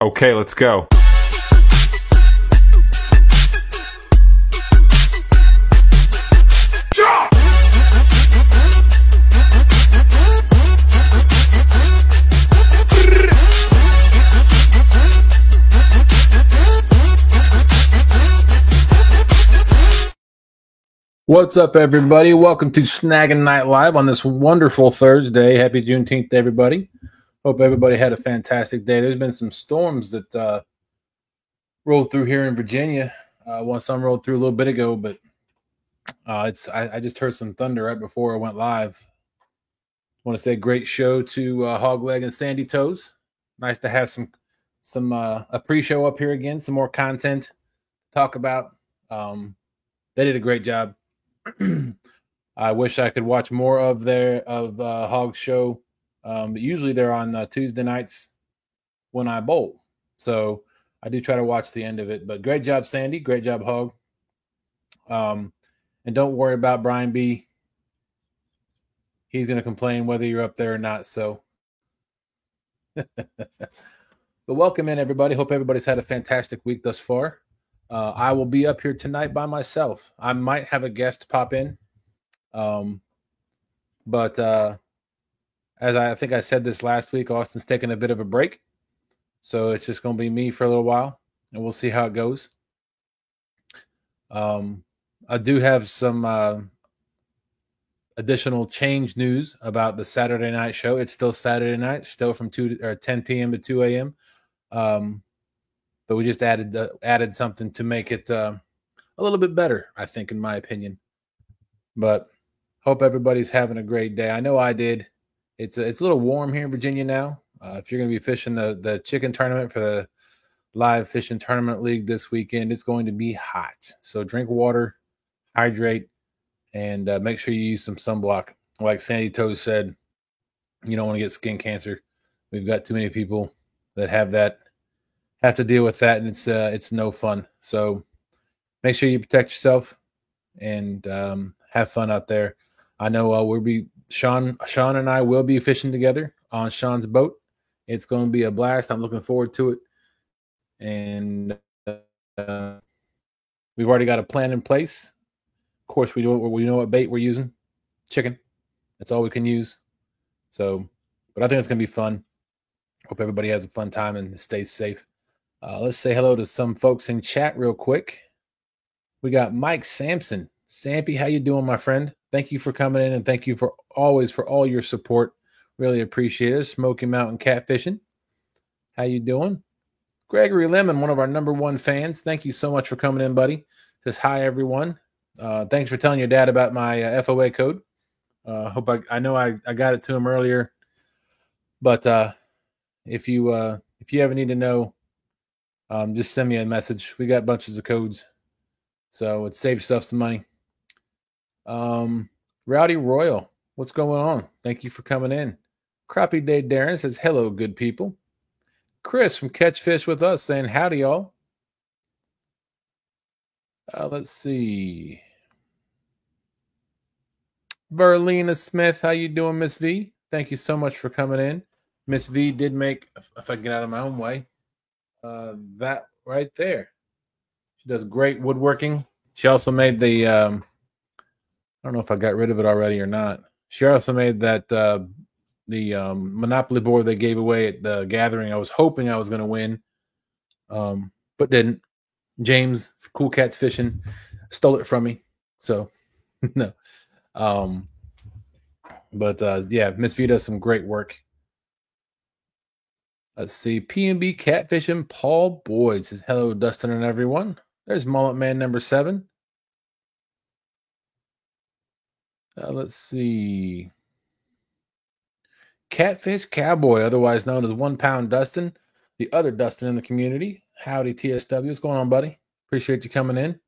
Okay, let's go. What's up, everybody? Welcome to Snagging Night Live on this wonderful Thursday. Happy Juneteenth, everybody. Hope everybody had a fantastic day. There's been some storms that rolled through here in Virginia. Some rolled through a little bit ago, but I just heard some thunder right before I went live. I want to say great show to Hogleg and Sandy Toes. Nice to have a pre-show up here again, some more content to talk about. They did a great job. I wish I could watch more of Hog's show. But usually they're on Tuesday nights when I bowl. So I do try to watch the end of it. But great job, Sandy. Great job, Hog. And don't worry about Brian B. He's going to complain whether you're up there or not. So, but welcome in, everybody. Hope everybody's had a fantastic week thus far. I will be up here tonight by myself. I might have a guest pop in. But as I think I said this last week, Austin's taking a bit of a break. So it's just going to be me for a little while, and we'll see how it goes. I do have some additional change news about the Saturday night show. It's still Saturday night, still from 10 p.m. to 2 a.m. But we just added something to make it a little bit better, I think, in my opinion. But hope everybody's having a great day. I know I did. It's a little warm here in Virginia now. If you're going to be fishing the chicken tournament for the Live Fishing Tournament League this weekend, it's going to be hot. So drink water, hydrate, and make sure you use some sunblock. Like Sandy Toes said, you don't want to get skin cancer. We've got too many people that have to deal with that, and it's no fun. So make sure you protect yourself and have fun out there. I know Sean and I will be fishing together on Sean's boat. It's going to be a blast. I'm looking forward to it. And we've already got a plan in place. Of course, we know what bait we're using. Chicken. That's all we can use. So, but I think it's going to be fun. Hope everybody has a fun time and stays safe. Let's say hello to some folks in chat real quick. We got Mike Sampson. Sampy, how you doing, my friend? Thank you for coming in, and thank you for all your support. Really appreciate it. Smoky Mountain Catfishing. How you doing? Gregory Lemon, one of our number one fans. Thank you so much for coming in, buddy. Just hi, everyone. Thanks for telling your dad about my FOA code. I know I got it to him earlier, but if you ever need to know, just send me a message. We got bunches of codes, so it saves yourself some money. Rowdy Royal, what's going on? Thank you for coming in. Crappie Day Darren says, hello, good people. Chris from Catch Fish with us saying, howdy, y'all. Let's see. Verlina Smith, how you doing, Miss V? Thank you so much for coming in. Miss V did make, if I get out of my own way, that right there. She does great woodworking. She also made the, I don't know if I got rid of it already or not. She also made that, the Monopoly board they gave away at the gathering. I was hoping I was going to win, but didn't. James, Cool Cats Fishing, stole it from me. So, no. Yeah, Miss V does some great work. Let's see. P&B Catfishing, Paul Boyd says, hello, Dustin and everyone. There's Mullet Man number 7. Let's see. Catfish Cowboy, otherwise known as 1 Pound Dustin, the other Dustin in the community. Howdy, TSW. What's going on, buddy? Appreciate you coming in.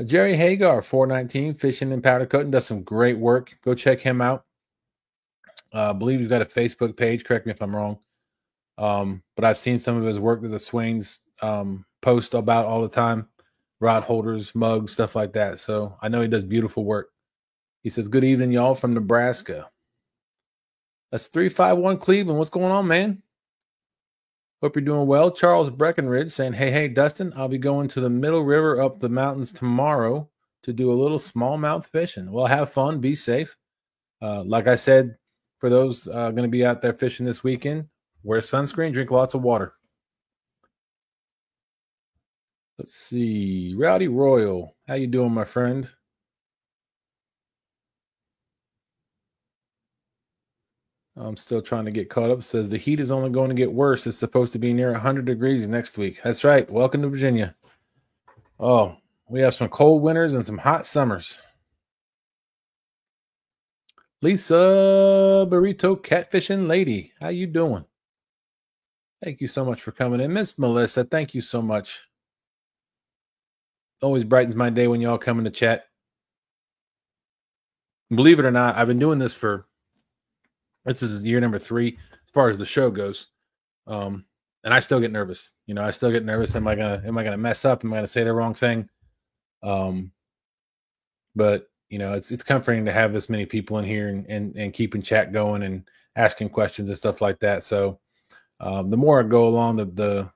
Jerry Hagar, 419, fishing in Powder Coating, does some great work. Go check him out. I believe he's got a Facebook page. Correct me if I'm wrong. But I've seen some of his work that the Swains post about all the time. Rod holders, mugs, stuff like that. So I know he does beautiful work. He says, good evening, y'all, from Nebraska. That's 351 Cleveland. What's going on, man? Hope you're doing well. Charles Breckenridge saying, hey, Dustin, I'll be going to the Middle River up the mountains tomorrow to do a little smallmouth fishing. Well, have fun. Be safe. Like I said, for those going to be out there fishing this weekend, wear sunscreen, drink lots of water. Let's see. Rowdy Royal, how you doing, my friend? I'm still trying to get caught up. It says the heat is only going to get worse. It's supposed to be near 100 degrees next week. That's right. Welcome to Virginia. Oh, we have some cold winters and some hot summers. Lisa Burrito Catfishing Lady, how you doing? Thank you so much for coming in. Miss Melissa, thank you so much. Always brightens my day when y'all come in to chat. Believe it or not, I've been doing this this is year number 3 as far as the show goes. And I still get nervous. I still get nervous. Am I gonna mess up? Am I gonna say the wrong thing? But it's comforting to have this many people in here and keeping chat going and asking questions and stuff like that. So the more I go along, the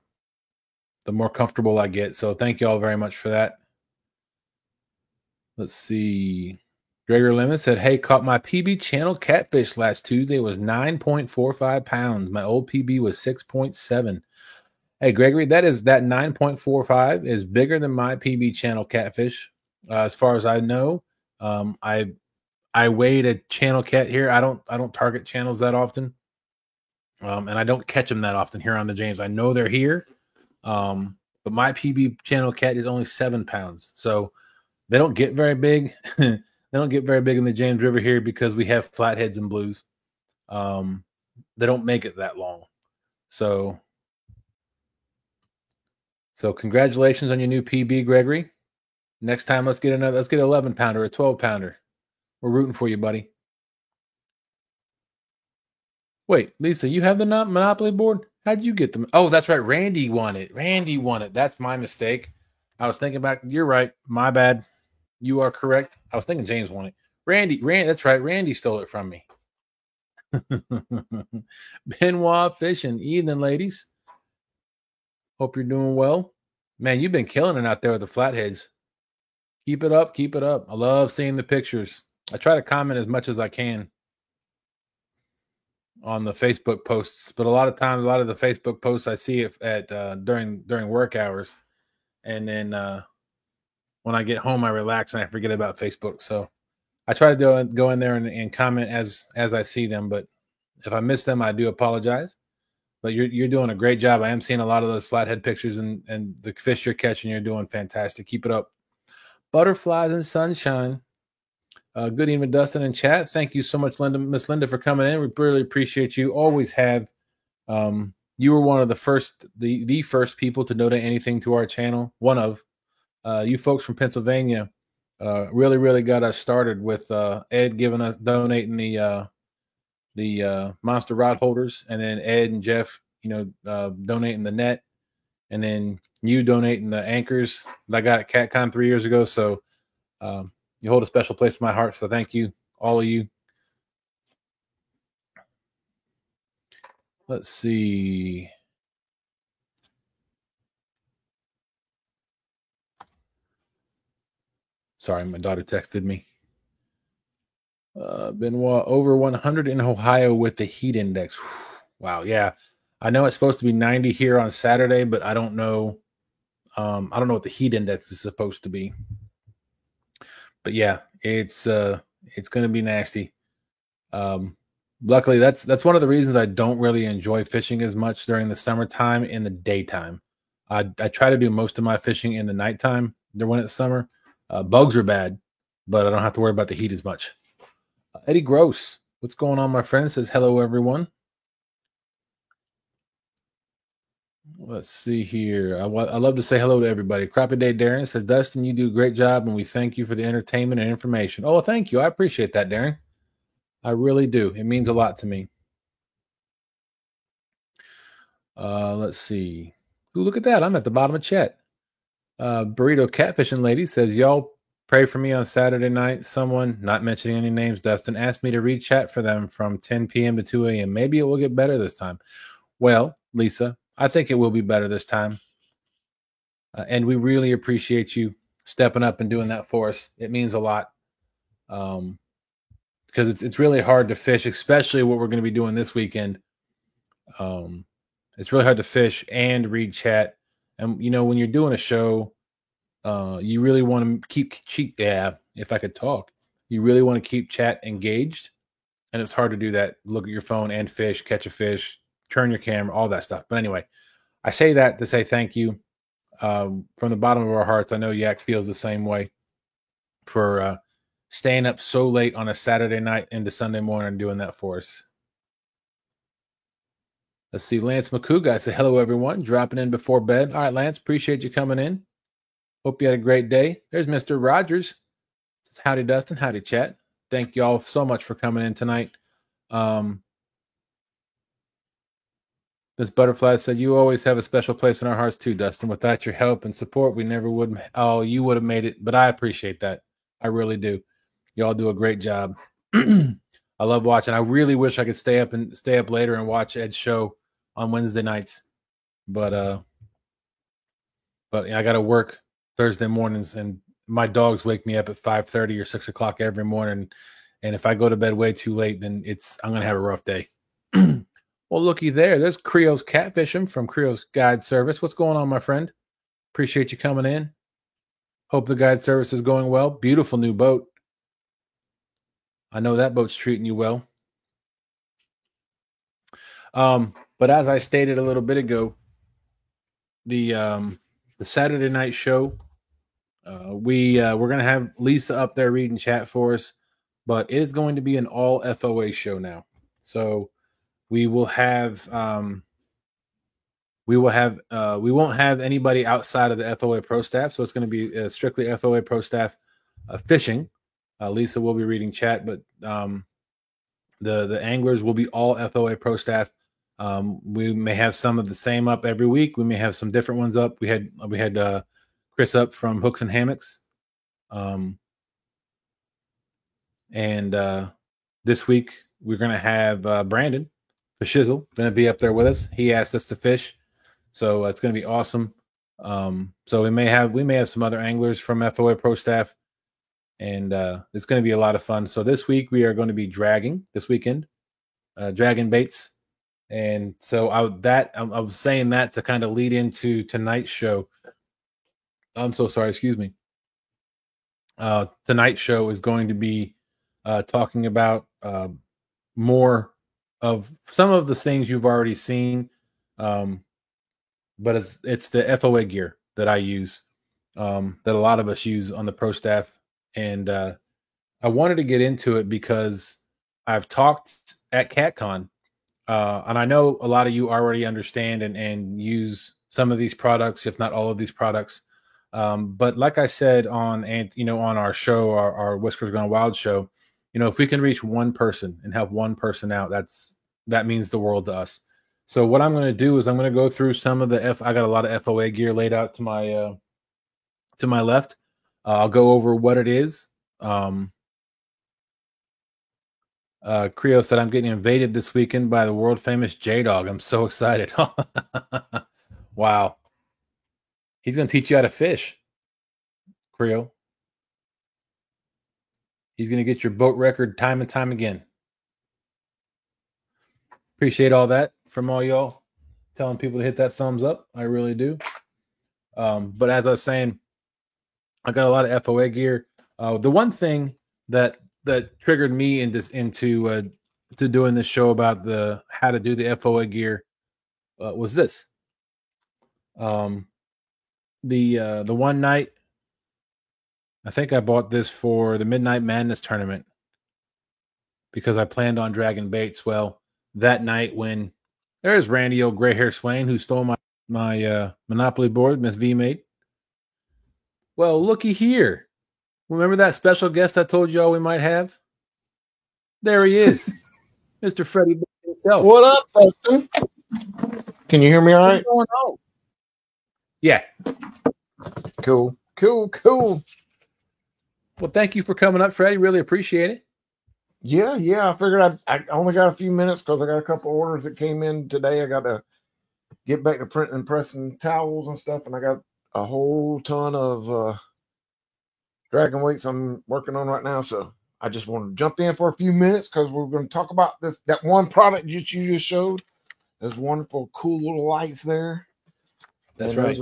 more comfortable I get. So thank you all very much for that. Let's see. Gregor Lemon said, hey, caught my PB channel catfish last Tuesday. It was 9.45 pounds. My old PB was 6.7. Hey, Gregory, that 9.45 is bigger than my PB channel catfish. As far as I know, I weighed a channel cat here. I don't target channels that often. And I don't catch them that often here on the James. I know they're here. But my PB channel cat is only 7 pounds. So they don't get very big. They don't get very big in the James River here because we have flatheads and blues. They don't make it that long. So congratulations on your new PB, Gregory. Next time, let's get an 11 pounder, a 12 pounder. We're rooting for you, buddy. Wait, Lisa, you have the Monopoly board? How'd you get them? Oh, that's right. Randy won it. That's my mistake. I was thinking back. You're right. My bad. You are correct. I was thinking James won it. Randy, that's right. Randy stole it from me. Benoit Fishing. Evening, ladies. Hope you're doing well. Man, you've been killing it out there with the flatheads. Keep it up. Keep it up. I love seeing the pictures. I try to comment as much as I can on the Facebook posts, but a lot of times, a lot of the Facebook posts I see it at during work hours, and then when I get home, I relax and I forget about Facebook. So I try to go in there and comment as I see them. But if I miss them, I do apologize. But you're doing a great job. I am seeing a lot of those flathead pictures and the fish you're catching. You're doing fantastic. Keep it up. Butterflies and sunshine. Good evening, Dustin and chat. Thank you so much, Miss Linda, for coming in. We really appreciate you. Always have. You were one of the first people to donate anything to our channel. One of. You folks from Pennsylvania really got us started with Ed donating the monster rod holders, and then Ed and Jeff, donating the net, and then you donating the anchors that I got at CatCon 3 years ago. So you hold a special place in my heart. So thank you, all of you. Let's see. Sorry, my daughter texted me. Benoit, over 100 in Ohio with the heat index. Wow, yeah. I know it's supposed to be 90 here on Saturday, but I don't know. I don't know what the heat index is supposed to be. But yeah, it's going to be nasty. Luckily, that's one of the reasons I don't really enjoy fishing as much during the summertime in the daytime. I try to do most of my fishing in the nighttime when it's summer. Bugs are bad, but I don't have to worry about the heat as much. Eddie Gross, what's going on, my friend? Says hello, everyone. Let's see here. I love to say hello to everybody. Crappy Day Darren says, Dustin, you do a great job, and we thank you for the entertainment and information. Oh, thank you. I appreciate that, Darren. I really do. It means a lot to me. Let's see. Ooh, look at that. I'm at the bottom of chat. Burrito Catfishing Lady says, y'all pray for me on Saturday night. Someone, not mentioning any names, Dustin, asked me to read chat for them from 10 p.m. to 2 a.m. Maybe it will get better this time. Well, Lisa, I think it will be better this time. And we really appreciate you stepping up and doing that for us. It means a lot. Because it's really hard to fish, especially what we're going to be doing this weekend. It's really hard to fish and read chat. And, you know, when you're doing a show, you really want to if I could talk, you really want to keep chat engaged. And it's hard to do that. Look at your phone and fish, catch a fish, turn your camera, all that stuff. But anyway, I say that to say thank you from the bottom of our hearts. I know Yak feels the same way for staying up so late on a Saturday night into Sunday morning and doing that for us. Let's see. Lance McCouga say hello, everyone. Dropping in before bed. All right, Lance, appreciate you coming in. Hope you had a great day. There's Mr. Rogers. Howdy, Dustin. Howdy, chat. Thank you all so much for coming in tonight. This butterfly said, you always have a special place in our hearts too, Dustin. Without your help and support, we never would. Oh, you would have made it. But I appreciate that. I really do. Y'all do a great job. I love watching. I really wish I could stay up later and watch Ed's show on Wednesday nights. But I got to work Thursday mornings, and my dogs wake me up at 5:30 or 6 o'clock every morning. And if I go to bed way too late, then I'm going to have a rough day. Well, looky there. There's Creo's Catfishing from Creo's Guide Service. What's going on, my friend? Appreciate you coming in. Hope the guide service is going well. Beautiful new boat. I know that boat's treating you well. But as I stated a little bit ago, the Saturday night show, we're going to have Lisa up there reading chat for us, but it is going to be an all FOA show now. So we won't have anybody outside of the FOA Pro staff. So it's going to be strictly FOA Pro staff fishing. Lisa will be reading chat, but the anglers will be all FOA Pro staff. We may have some of the same up every week. We may have some different ones up. We had Chris up from Hooks and Hammocks. And this week we're going to have Brandon Fishizzle going to be up there with us. He asked us to fish, so it's going to be awesome. So we may have some other anglers from FOA Pro staff, and it's going to be a lot of fun. So this week we are going to be dragging this weekend, dragging baits. And so I was saying that to kind of lead into tonight's show. I'm so sorry, excuse me. Tonight's show is going to be talking about more of some of the things you've already seen, but it's the FOA gear that I use, that a lot of us use on the pro staff. And I wanted to get into it because I've talked at CatCon, and I know a lot of you already understand and use some of these products, if not all of these products. But like I said on our show, our Whiskers Gone Wild show, if we can reach one person and help one person out, that means the world to us. So what I'm going to do is I'm going to go through some of I got a lot of FOA gear laid out to my left. I'll go over what it is. Creo said, I'm getting invaded this weekend by the world famous J-Dog. I'm so excited. Wow. He's going to teach you how to fish, Creo. He's going to get your boat record time and time again. Appreciate all that from all y'all telling people to hit that thumbs up. I really do. But as I was saying, I got a lot of FOA gear. The one thing that triggered me into doing this show about how to do the FOA gear was this. The one night, I think I bought this for the Midnight Madness tournament because I planned on dragging baits. Well, that night when there's Randy old gray hair Swain who stole my Monopoly board, Miss V made. Well, looky here. Remember that special guest I told you all we might have? There he is, Mr. Freddie himself. What up, Dustin? Can you hear me all right? What's going on? Yeah. Cool. Well, thank you for coming up, Freddie. Really appreciate it. Yeah. I figured I only got a few minutes because I got a couple orders that came in today. I got to get back to printing and pressing towels and stuff, and I got a whole ton of dragon weights I'm working on right now. So I just want to jump in for a few minutes because we're going to talk about that one product that you just showed. Those wonderful, cool little lights there. That's and right.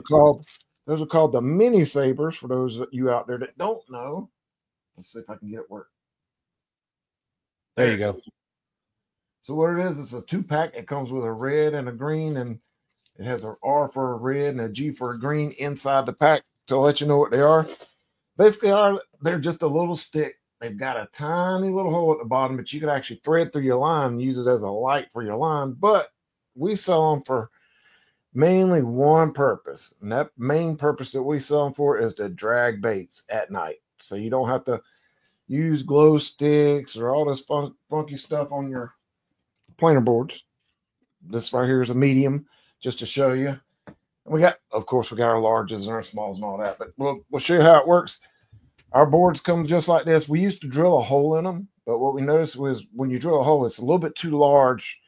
Those are called the mini sabers. For those of you out there that don't know, let's see if I can get it work. There you go. So what it is, it's a 2-pack. It comes with a red and a green, and it has an R for a red and a G for a green inside the pack to let you know what they are. Basically, they're just a little stick. They've got a tiny little hole at the bottom, but you can actually thread through your line and use it as a light for your line. But we sell them for mainly one purpose, and that main purpose that we sell them for is to drag baits at night. So you don't have to use glow sticks or all this funky stuff on your planer boards. This right here is a medium, just to show you. And of course, we got our larges and our smalls and all that, but we'll show you how it works. Our boards come just like this. We used to drill a hole in them, but what we noticed was when you drill a hole, it's a little bit too large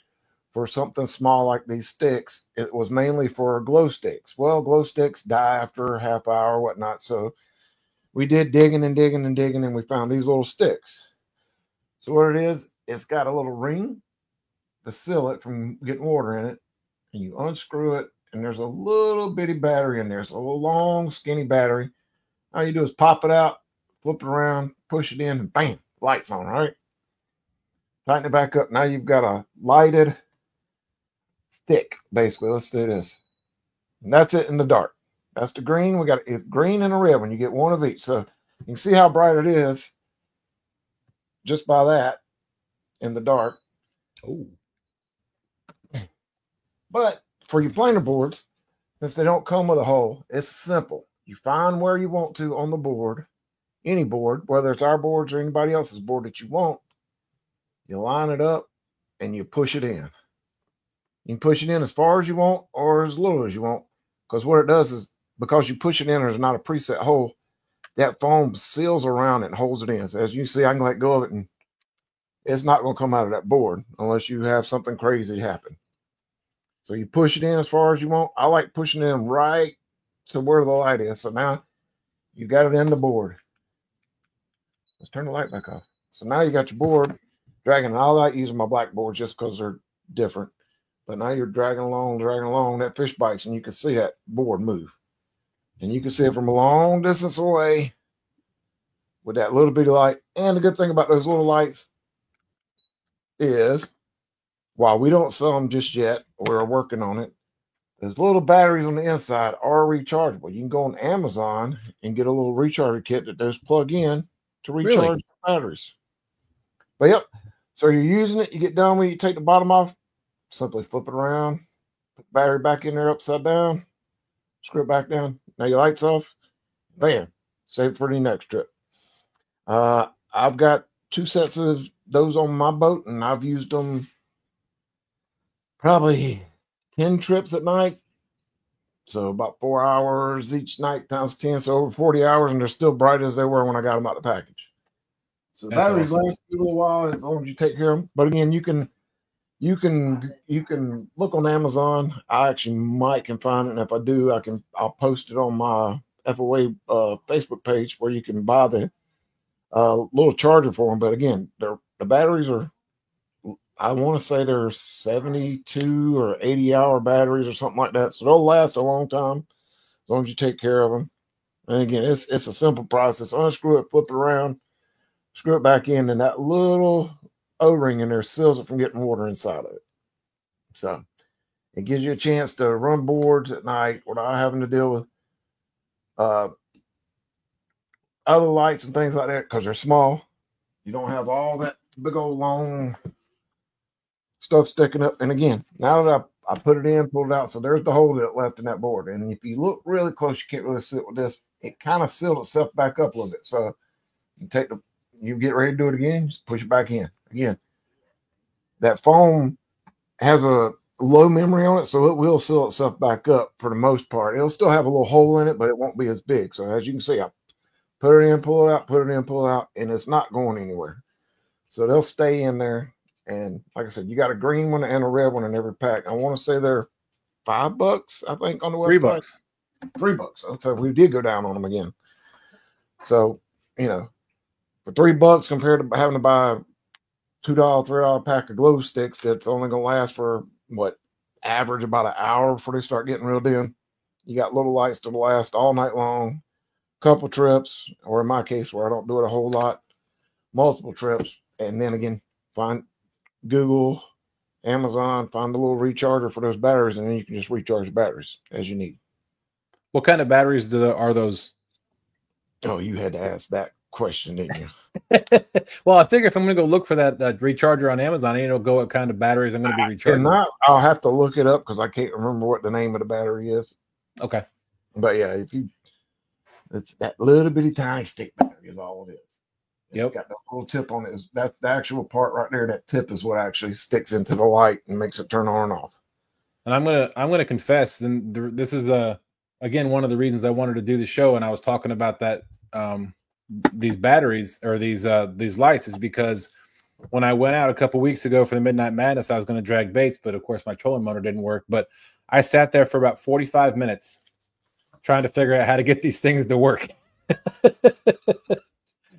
for something small like these sticks. It was mainly for glow sticks. Well, glow sticks die after a half hour or whatnot. So we did digging and digging and digging, and we found these little sticks. So what it is, it's got a little ring to seal it from getting water in it, and you unscrew it, and there's a little bitty battery in there. It's a little long, skinny battery. All you do is pop it out, flip it around, push it in, and bam, lights on, right? Tighten it back up. Now you've got a lighted stick, basically. Let's do this. And that's it in the dark. That's the green. It's green and a red when you get one of each. So you can see how bright it is just by that in the dark. Oh. But for your planer boards, since they don't come with a hole, it's simple. You find where you want to on the board, any board, whether it's our boards or anybody else's board that you want. You line it up and you push it in. You can push it in as far as you want or as little as you want, because what it does is, because you push it in, there's not a preset hole, that foam seals around it and holds it in. So as you see, I can let go of it and it's not going to come out of that board unless you have something crazy happen. So you push it in as far as you want. I like pushing it in right to where the light is. So now you got it in the board. Let's turn the light back off. So now you got your board dragging. I like using my black boards just because they're different. But now you're dragging along. That fish bites, and you can see that board move. And you can see it from a long distance away with that little bitty light. And the good thing about those little lights is, while we don't sell them just yet, we're working on it, those little batteries on the inside are rechargeable. You can go on Amazon and get a little recharger kit that does plug in to recharge the batteries. But yep, so you're using it, you get done with it, you take the bottom off, simply flip it around, put the battery back in there upside down, screw it back down. Now your light's off, bam, save it for the next trip. I've got 2 sets of those on my boat, and I've used them probably 10 trips at night. So about 4 hours each night times 10, so over 40 hours, and they're still bright as they were when I got them out of the package. So the batteries last a little while as long as you take care of them. But again, you can look on Amazon. I actually can find it, and if I do, I'll post it on my FOA Facebook page where you can buy the little charger for them. But again, the batteries are, I want to say they're 72 or 80-hour batteries or something like that. So they'll last a long time as long as you take care of them. And again, it's a simple process. Unscrew it, flip it around, screw it back in, and that little O-ring in there seals it from getting water inside of it. So it gives you a chance to run boards at night without having to deal with other lights and things like that because they're small. You don't have all that big old long stuff sticking up. And again, now that I put it in, pulled it out, so there's the hole that left in that board. And if you look really close, you can't really see it with this. It kind of sealed itself back up a little bit. So you get ready to do it again, just push it back in. Again, that foam has a low memory on it, so it will seal itself back up for the most part. It'll still have a little hole in it, but it won't be as big. So as you can see, I put it in, pull it out, put it in, pull it out, and it's not going anywhere. So they'll stay in there. And like I said, you got a green one and a red one in every pack. I want to say they're $5, I think, on the $3. website. $3. Okay, we did go down on them again. So, for $3 compared to having to buy a $2, $3 pack of glow sticks that's only gonna last for average about an hour before they start getting real dim. You got little lights to last all night long, couple trips, or in my case where I don't do it a whole lot, multiple trips, and then again, find Google, Amazon, find a little recharger for those batteries, and then you can just recharge the batteries as you need. What kind of batteries are those? Oh, you had to ask that question, didn't you? Well, I figure if I'm going to go look for that recharger on Amazon, I need to go what kind of batteries I'm going to be recharging. I'll have to look it up because I can't remember what the name of the battery is. Okay. But yeah, it's that little bitty tiny stick battery is all it is. It's got the little tip on it. That's the actual part right there. That tip is what actually sticks into the light and makes it turn on and off. And I'm gonna confess, and this is again one of the reasons I wanted to do the show, and I was talking about that these batteries or these lights is because when I went out a couple weeks ago for the Midnight Madness, I was going to drag baits, but of course my trolling motor didn't work. But I sat there for about 45 minutes trying to figure out how to get these things to work.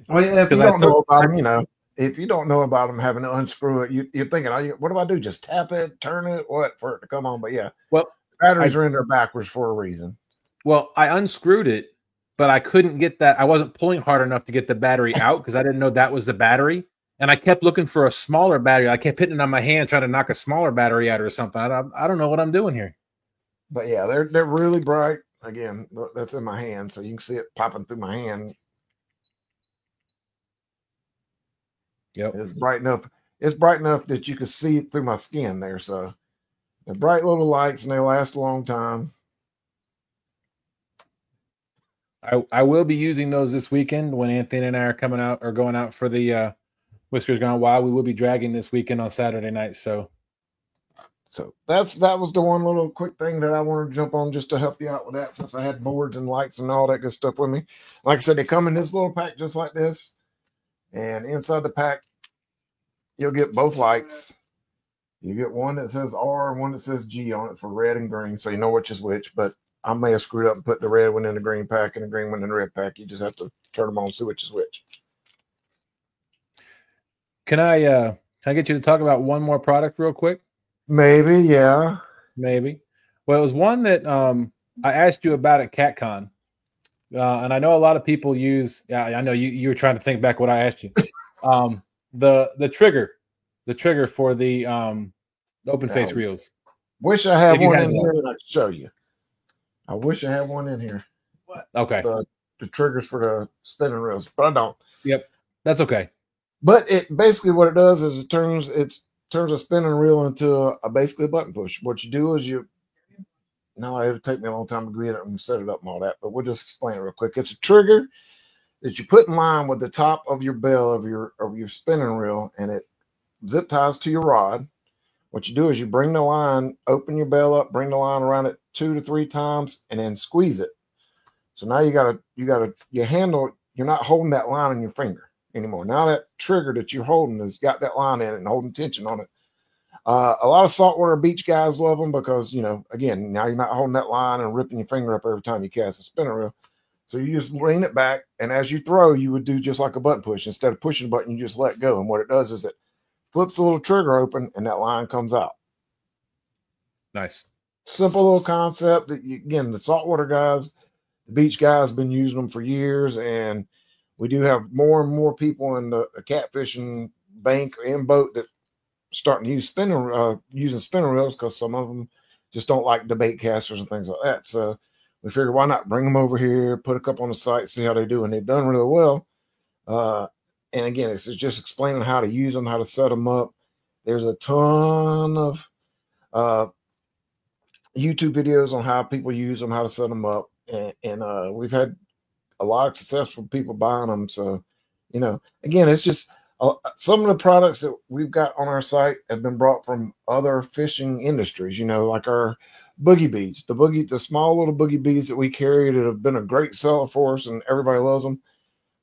Well, yeah, if you don't know about them, if you don't know about them having to unscrew it, you're thinking, what do I do? Just tap it, turn it, what for it to come on? But yeah, well, batteries are in there backwards for a reason. Well, I unscrewed it, but I couldn't get that. I wasn't pulling hard enough to get the battery out because I didn't know that was the battery. And I kept looking for a smaller battery. I kept hitting it on my hand, trying to knock a smaller battery out or something. I don't know what I'm doing here. But yeah, they're really bright. Again, that's in my hand, so you can see it popping through my hand. Yep. It's bright enough. It's bright enough that you can see it through my skin there. So they're bright little lights and they last a long time. I will be using those this weekend when Anthony and I are going out for the Whiskers Gone Wild. We will be dragging this weekend on Saturday night. So that was the one little quick thing that I wanted to jump on just to help you out with that, since I had boards and lights and all that good stuff with me. Like I said, they come in this little pack just like this. And inside the pack, you'll get both lights. You get one that says R and one that says G on it for red and green, so you know which is which. But I may have screwed up and put the red one in the green pack and the green one in the red pack. You just have to turn them on and see which is which. Can I get you to talk about one more product real quick? Maybe, yeah. Maybe. Well, it was one that I asked you about at CatCon. And I know a lot of people use. Yeah, I know you were trying to think back what I asked you. The trigger for the open face reels. Wish I had one in here that I could show you. I wish I had one in here. What? Okay. The triggers for the spinning reels, but I don't. Yep, that's okay. But it basically what it does is it turns a spinning reel into basically a button push. What you do is no, it would take me a long time to get it and set it up and all that, but we'll just explain it real quick. It's a trigger that you put in line with the top of your bell of your spinning reel, and it zip ties to your rod. What you do is you bring the line, open your bell up, bring the line around it 2 to 3 times, and then squeeze it. So now your handle, you're not holding that line in your finger anymore. Now that trigger that you're holding has got that line in it and holding tension on it. A lot of saltwater beach guys love them because, again, now you're not holding that line and ripping your finger up every time you cast a spinning reel. So you just lean it back, and as you throw, you would do just like a button push. Instead of pushing the button, you just let go. And what it does is it flips the little trigger open, and that line comes out. Nice. Simple little concept. Again, the saltwater guys, the beach guys have been using them for years, and we do have more and more people in the catfishing bank and boat that starting to use using spinning reels because some of them just don't like the bait casters and things like that. So we figured, why not bring them over here, put a couple on the site, see how they do, and they've done really well. And again, it's just explaining how to use them, how to set them up. There's a ton of YouTube videos on how people use them, how to set them up, and we've had a lot of successful people buying them. So, again, it's just some of the products that we've got on our site have been brought from other fishing industries, like our boogie beads, the small little boogie beads that we carry that have been a great seller for us and everybody loves them.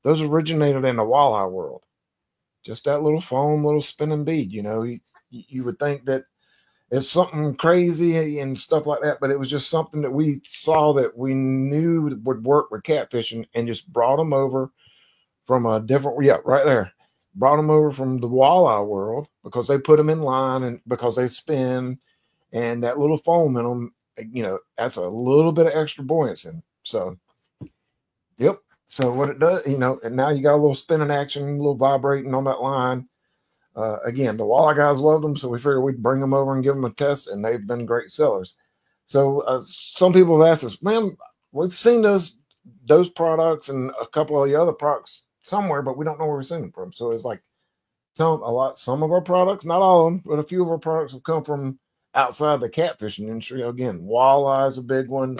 Those originated in the walleye world. Just that little foam, little spinning bead, you would think that it's something crazy and stuff like that, but it was just something that we saw that we knew would work with catfishing, and just brought them over from a different, yeah, right there. Brought them over from the walleye world because they put them in line and because they spin, and that little foam in them, that's a little bit of extra buoyancy. So, yep. So what it does, and now you got a little spinning action, a little vibrating on that line. Again, the walleye guys loved them, so we figured we'd bring them over and give them a test, and they've been great sellers. So some people have asked us, man, we've seen those products and a couple of the other products somewhere, but we don't know where we're seeing them from. So it's like, tell them a lot. Some of our products, not all of them, but a few of our products have come from outside the catfishing industry. Again, walleye is a big one.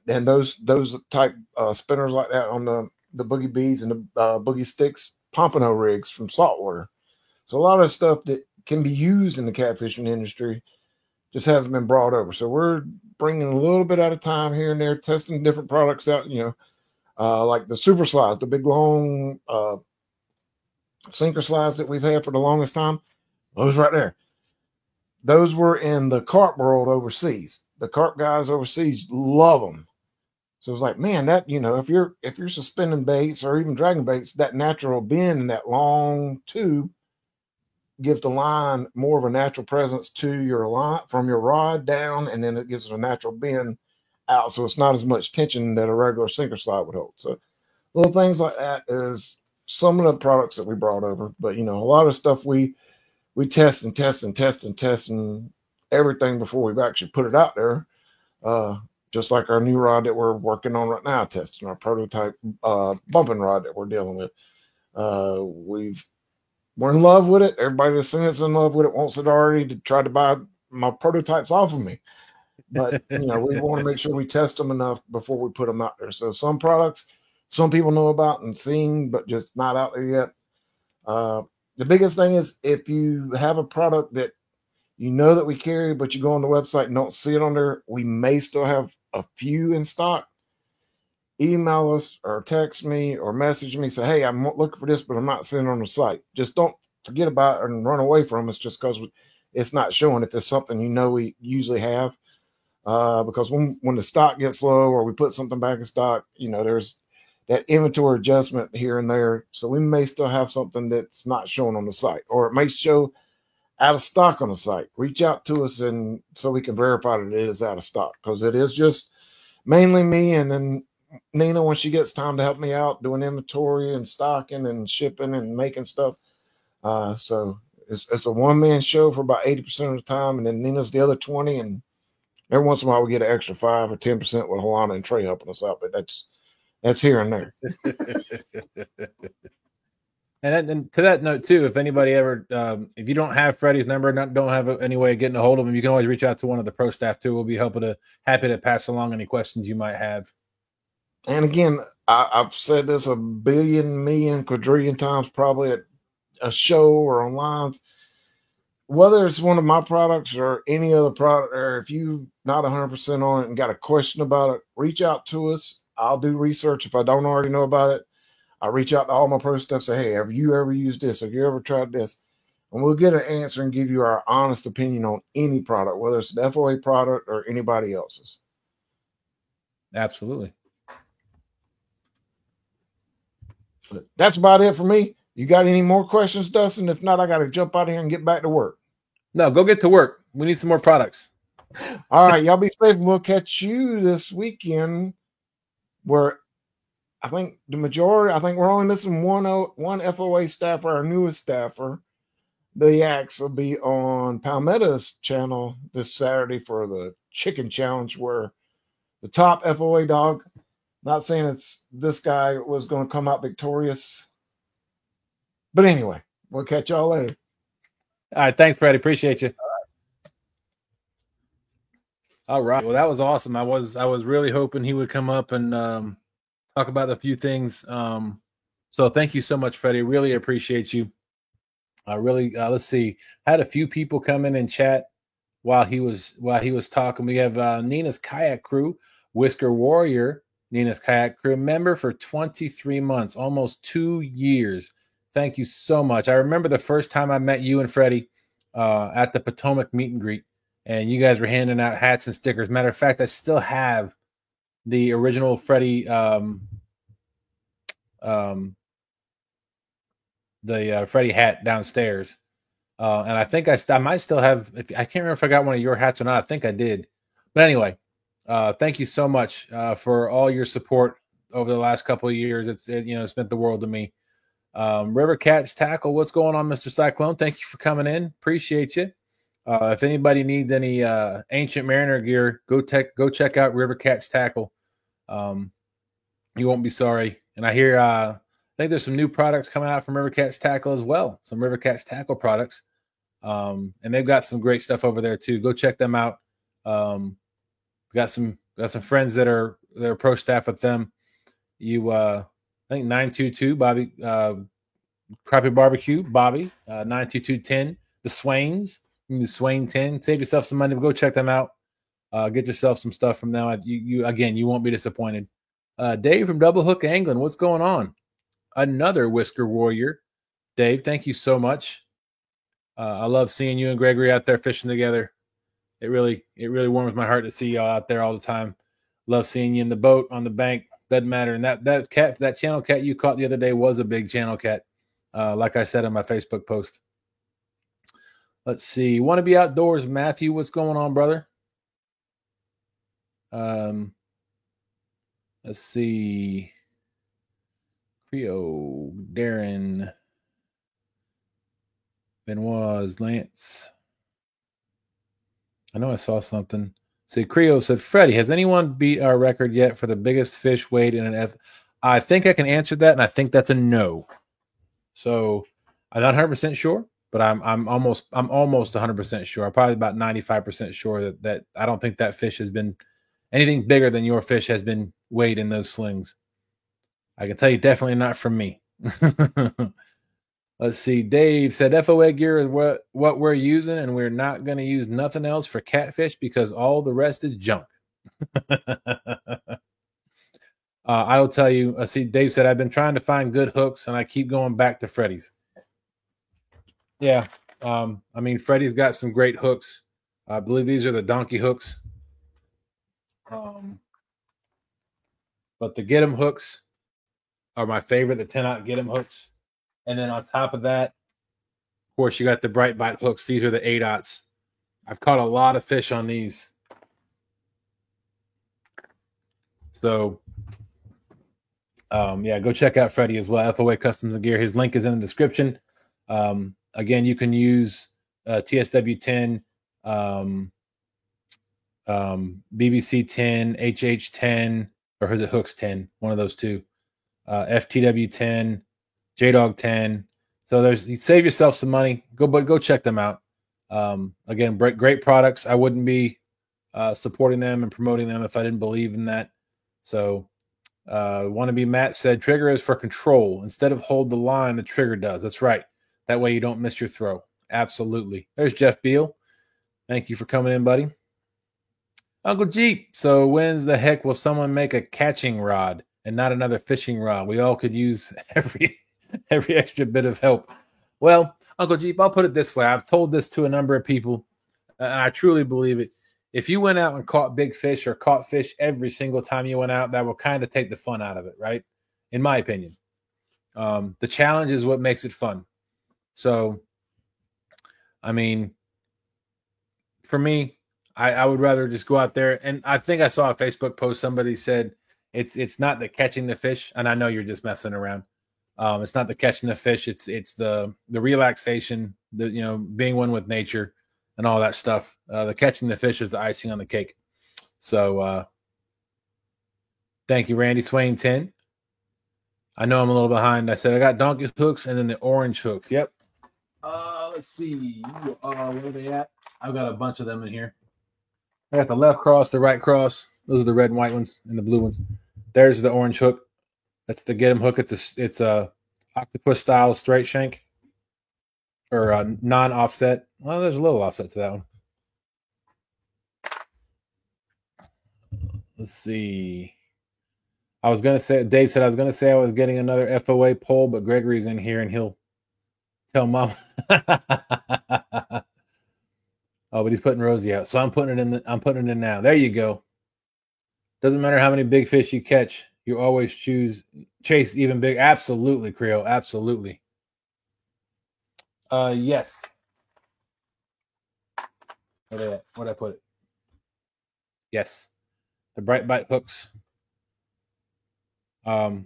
And those type spinners like that on the boogie beads and the boogie sticks, pompano rigs from saltwater. So a lot of stuff that can be used in the catfishing industry just hasn't been brought over. So we're bringing a little bit at a time here and there, testing different products out, like the super slides, the big long sinker slides that we've had for the longest time. Those right there. Those were in the carp world overseas. The carp guys overseas love them. So it's like, man, that, if you're suspending baits or even dragging baits, that natural bend in that long tube gives the line more of a natural presence to your line from your rod down, and then it gives it a natural bend out. So it's not as much tension that a regular sinker slide would hold. So little things like that is some of the products that we brought over. But, a lot of stuff we test and test and test and test and everything before we've actually put it out there. Just like our new rod that we're working on right now, testing our prototype bumping rod that we're dealing with. We're in love with it. Everybody that's in in love with it wants it already to try to buy my prototypes off of me. But, we want to make sure we test them enough before we put them out there. So some products, some people know about and seen, but just not out there yet. The biggest thing is if you have a product that that we carry, but you go on the website and don't see it on there, we may still have a few in stock. Email us or text me or message me. Say, hey, I'm looking for this, but I'm not seeing it on the site. Just don't forget about it and run away from us just because it's not showing if it's something we usually have. Because when the stock gets low or we put something back in stock, there's that inventory adjustment here and there. So we may still have something that's not showing on the site, or it may show out of stock on the site. Reach out to us and so we can verify that it is out of stock, because it is just mainly me and then Nina when she gets time to help me out doing inventory and stocking and shipping and making stuff. So it's a one-man show for about 80% of the time, and then Nina's the other 20, and every once in a while we get an extra 5 or 10% with Halana and Trey helping us out, but that's here and there. And to that note too, if anybody ever, if you don't have Freddie's number, don't have any way of getting a hold of him, you can always reach out to one of the pro staff too. We'll be happy to pass along any questions you might have. And again, I've said this a billion, million, quadrillion times, probably at a show or online. Whether it's one of my products or any other product, or if you're not 100% on it and got a question about it, reach out to us. I'll do research if I don't already know about it. I reach out to all my pro stuff, say, hey, have you ever used this? Have you ever tried this? And we'll get an answer and give you our honest opinion on any product, whether it's the FOA product or anybody else's. Absolutely. But that's about it for me. You got any more questions, Dustin? If not, I got to jump out of here and get back to work. No, go get to work. We need some more products. All right, y'all be safe. We'll catch you this weekend where I think we're only missing one FOA staffer, our newest staffer. The Yaks will be on Palmetto's channel this Saturday for the chicken challenge, where the top FOA dog, not saying it's this guy, was going to come out victorious. But anyway, we'll catch y'all later. All right. Thanks, Freddie. Appreciate you. All right. Well, that was awesome. I was really hoping he would come up and talk about a few things. So thank you so much, Freddie. Really appreciate you. Let's see. I had a few people come in and chat while he was talking. We have Nina's Kayak Crew, Whisker Warrior, Nina's Kayak Crew member for 23 months, almost 2 years. Thank you so much. I remember the first time I met you and Freddie at the Potomac meet and greet, and you guys were handing out hats and stickers. Matter of fact, I still have the original Freddie, the Freddie hat downstairs, and I think I might still have. I can't remember if I got one of your hats or not. I think I did, but anyway, thank you so much for all your support over the last couple of years. It's meant the world to me. River Cats Tackle, what's going on, Mr. Cyclone? Thank you for coming in. Appreciate you. If anybody needs any Ancient Mariner gear, go check out River Cats Tackle. You won't be sorry. And I hear I think there's some new products coming out from River Cats Tackle as well. Some River Cats Tackle products. And they've got some great stuff over there too. Go check them out. Got some friends that are pro staff with them. I think 922 Bobby, Crappie Barbecue, Bobby, 92210, the Swains, the Swain 10. Save yourself some money. Go check them out. Get yourself some stuff from them. You won't be disappointed. Dave from Double Hook Angling, what's going on? Another Whisker Warrior. Dave, thank you so much. I love seeing you and Gregory out there fishing together. It really warms my heart to see y'all out there all the time. Love seeing you in the boat, on the bank. Doesn't matter. And that channel cat you caught the other day was a big channel cat, like I said on my Facebook post. Let's see. Want to be outdoors, Matthew? What's going on, brother? Let's see. Creo, Darren, Benoit, Lance. I know I saw something. See, Creo said, Freddie, has anyone beat our record yet for the biggest fish weighed in an F? I think I can answer that, and I think that's a no. So I'm not 100% sure, but I'm almost 100% sure. I'm probably about 95% sure that I don't think that fish has been anything bigger than your fish has been weighed in those slings. I can tell you definitely not from me. Let's see. Dave said FOA gear is what we're using, and we're not going to use nothing else for catfish because all the rest is junk. I'll tell you. See, Dave said, I've been trying to find good hooks, and I keep going back to Freddy's. Yeah. I mean, Freddy's got some great hooks. I believe these are the donkey hooks. But the Get 'em hooks are my favorite, the 10-aught Get 'em hooks. And then on top of that, of course, you got the Bright Bite hooks. These are the 8-aughts. I've caught a lot of fish on these. So, go check out Freddie as well, FOA Customs and Gear. His link is in the description. Again, you can use TSW10, BBC 10, HH 10, or is it Hooks 10? One of those two. FTW 10, JDog 10. So you save yourself some money. Go check them out. Again, great products. I wouldn't be supporting them and promoting them if I didn't believe in that. So, Wannabe Matt said, trigger is for control. Instead of hold the line, the trigger does. That's right. That way you don't miss your throw. Absolutely. There's Jeff Beal. Thank you for coming in, buddy. Uncle Jeep. So when's the heck will someone make a catching rod and not another fishing rod? We all could use every extra bit of help. Well, Uncle Jeep, I'll put it this way. I've told this to a number of people, and I truly believe it. If you went out and caught big fish or caught fish every single time you went out, that will kind of take the fun out of it, right? In my opinion. The challenge is what makes it fun. So, I mean, for me, I would rather just go out there. And I think I saw a Facebook post. Somebody said it's not the catching the fish. And I know you're just messing around. It's not the catching the fish. It's the relaxation, being one with nature and all that stuff. The catching the fish is the icing on the cake. So thank you, Randy Swain 10. I know I'm a little behind. I said I got donkey hooks and then the orange hooks. Yep. Let's see. Where are they at? I've got a bunch of them in here. I got the left cross, the right cross. Those are the red and white ones and the blue ones. There's the orange hook. That's the Get 'em hook. It's a octopus style straight shank or non-offset. Well, there's a little offset to that one. Let's see. Dave said I was gonna say I was getting another FOA poll, but Gregory's in here and he'll tell Mom. Oh, but he's putting Rosie out, so I'm putting it in now. There you go. Doesn't matter how many big fish you catch, you always chase even big. Absolutely, Creo. Absolutely. Yes. Where'd I put it? Yes. The Bright Bite hooks. I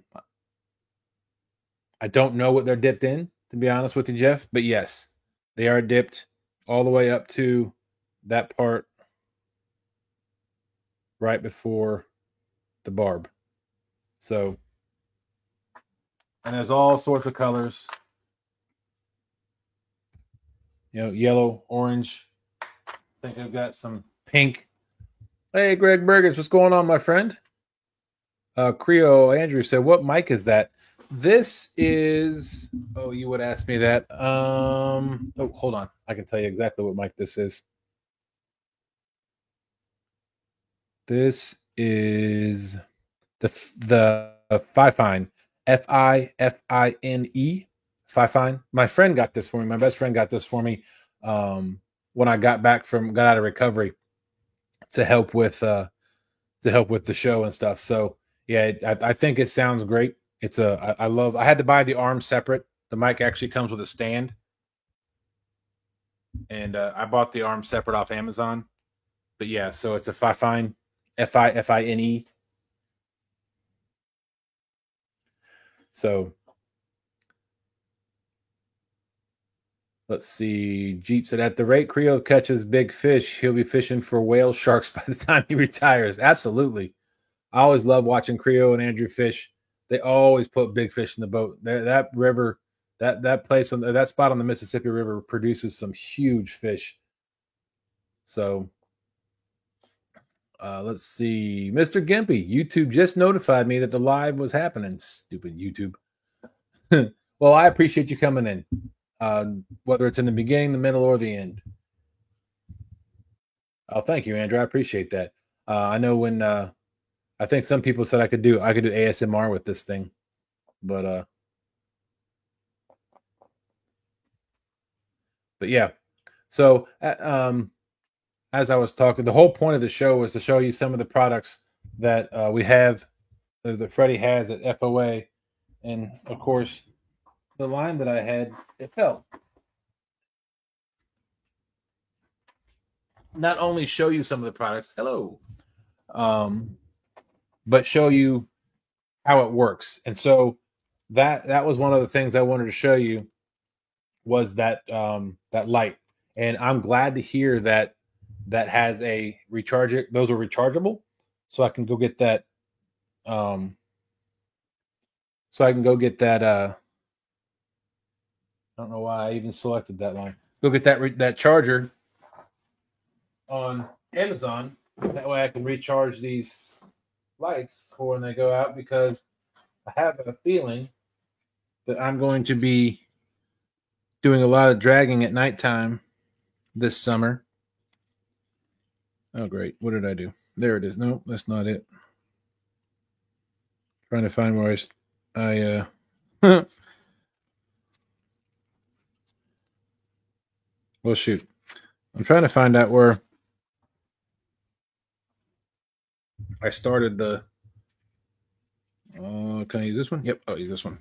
don't know what they're dipped in, to be honest with you, Jeff, but yes, they are dipped all the way up to that part right before the barb. So, and there's all sorts of colors. You know, yellow, orange. I think I've got some pink. Hey, Greg Burgess, what's going on, my friend? Creo Andrew said, "What mic is that?" This is. Oh, you would ask me that. Oh, hold on. I can tell you exactly what mic this is. This is the Fifine, Fifine, Fifine. My friend got this for me. My best friend got this for me when I got out of recovery to help with the show and stuff. So yeah, I think it sounds great. I had to buy the arm separate. The mic actually comes with a stand, and I bought the arm separate off Amazon. But yeah, so it's a Fifine, Fifine. So let's see. Jeep said, at the rate Creo catches big fish, he'll be fishing for whale sharks by the time he retires. Absolutely. I always love watching Creo and Andrew fish. They always put big fish in the boat. That river, that place on that spot on the Mississippi River produces some huge fish. So let's see. Mr. Gimpy, YouTube just notified me that the live was happening. Stupid YouTube. Well, I appreciate you coming in. Whether it's in the beginning, the middle, or the end. Oh, thank you, Andrew. I appreciate that. I know when I think some people said I could do ASMR with this thing, but yeah. So as I was talking, the whole point of the show was to show you some of the products that we have, that Freddie has at FOA, and of course, the line that I had, it fell. Not only show you some of the products, but show you how it works. And so that was one of the things I wanted to show you, was that that light. And I'm glad to hear that has a recharger. Those are rechargeable, so I can go get that. I don't know why I even selected that line. Go get that charger on Amazon. That way I can recharge these lights for when they go out, because I have a feeling that I'm going to be doing a lot of dragging at nighttime this summer. Oh, great. What did I do? There it is. No, that's not it. Trying to find where I well, shoot. I'm trying to find out where I started the. Can I use this one? Yep, I'll use this one.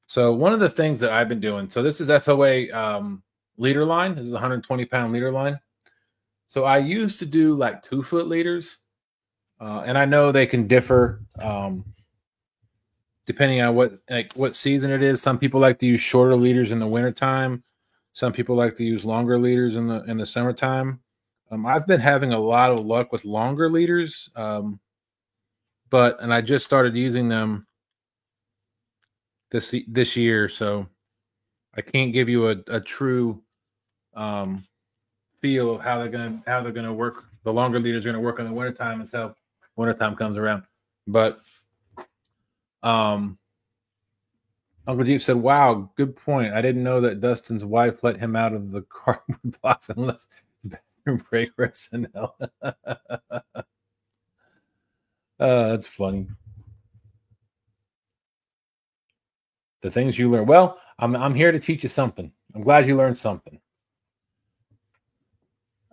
So one of the things that I've been doing. So this is FOA leader line. This is a 120-pound leader line. So I used to do like 2-foot leaders, and I know they can differ depending on what season it is. Some people like to use shorter leaders in the wintertime. Some people like to use longer leaders in the summertime. I've been having a lot of luck with longer leaders, and I just started using them this year, so I can't give you a true feel of how they're gonna work. The longer leaders are gonna work in the wintertime until wintertime comes around. But Uncle Jeep said, "Wow, good point. I didn't know that Dustin's wife let him out of the cardboard box unless bathroom break or SNL." That's funny. The things you learn. Well, I'm here to teach you something. I'm glad you learned something.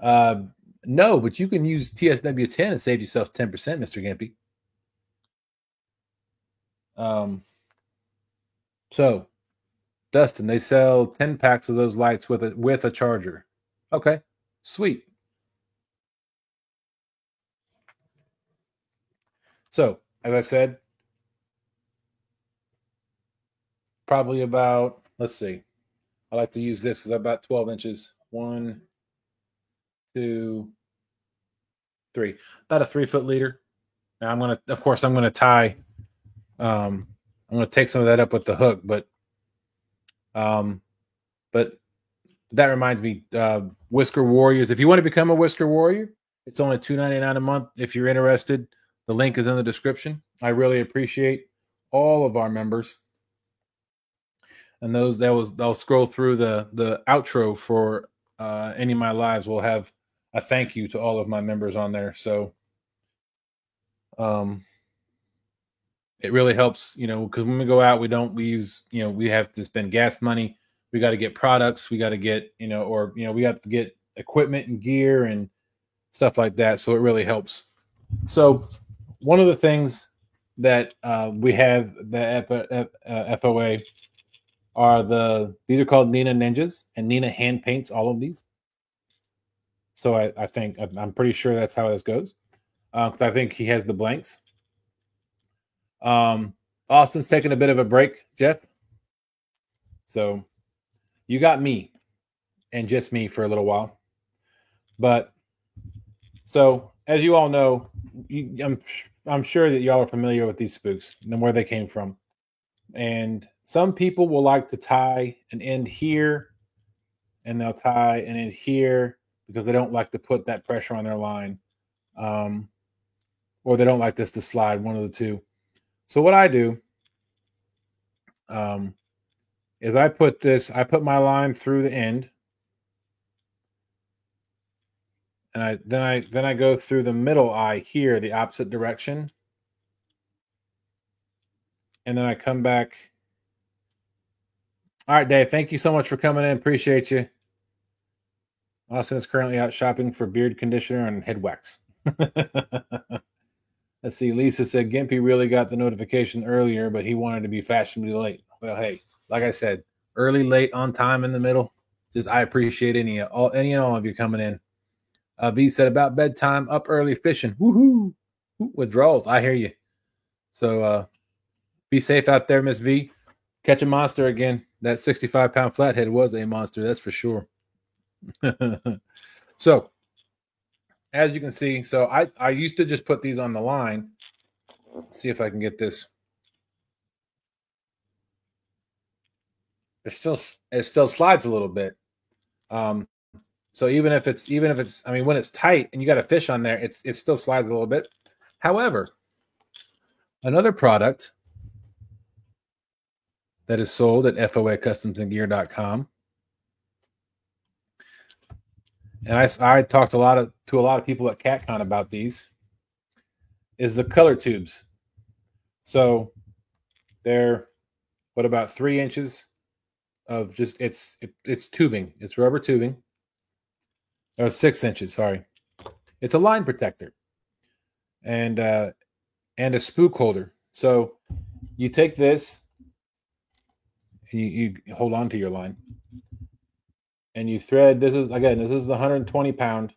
No, but you can use TSW10 and save yourself 10%, Mr. Gimpy. So, Dustin, they sell 10 packs of those lights with a charger. Okay, sweet. So, as I said, probably about, let's see, I like to use this because about 12 inches. 1, 2, 3. About a 3-foot leader. Now I'm gonna tie. I'm gonna take some of that up with the hook, but that reminds me, Whisker Warriors. If you want to become a Whisker Warrior, it's only $2.99 a month. If you're interested, the link is in the description. I really appreciate all of our members, and I'll scroll through the outro for any of my lives. Will have a thank you to all of my members on there. So, it really helps, because when we go out, we have to spend gas money. We got to get products. We got to get, we have to get equipment and gear and stuff like that. So it really helps. So one of the things that we have the FOA these are called Nina Ninjas, and Nina hand paints all of these. So I'm pretty sure that's how this goes. Because I think he has the blanks. Austin's taking a bit of a break, Jeff. So you got me and just me for a little while. But so as you all know, I'm sure that y'all are familiar with these spooks and where they came from. And some people will like to tie an end here, and they'll tie an end here because they don't like to put that pressure on their line. Or they don't like this to slide, one of the two. So what I do is I put my line through the end, and then I go through the middle eye here, the opposite direction, and then I come back. All right, Dave, thank you so much for coming in. Appreciate you. Austin is currently out shopping for beard conditioner and head wax. Let's see. Lisa said Gimpy really got the notification earlier, but he wanted to be fashionably late. Well, hey, like I said, early, late, on time, in the middle. I appreciate any and all of you coming in. V said about bedtime, up early fishing. Woohoo! Withdrawals. I hear you. So be safe out there, Miss V. Catch a monster again. That 65-pound flathead was a monster, that's for sure. So, as you can see, so I used to just put these on the line. Let's see if I can get this. It still slides a little bit. So even if it's when it's tight and you got a fish on there, it still slides a little bit. However, another product that is sold at FOAcustomsandgear.com, and I talked to a lot of people at CatCon about these, is the color tubes. So they're about 3 inches of just it's tubing. It's rubber tubing. Or 6 inches, sorry. It's a line protector and a spook holder. So you take this, and you hold on to your line, and you thread. This is 120 pound.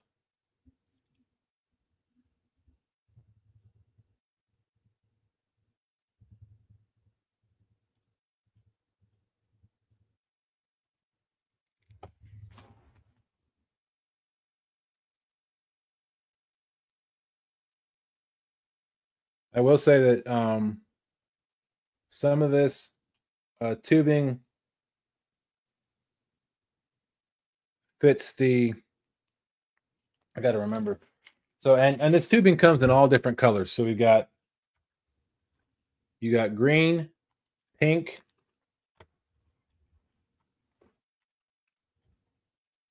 I will say that some of this tubing fits the. I got to remember. So and this tubing comes in all different colors. So you got green, pink,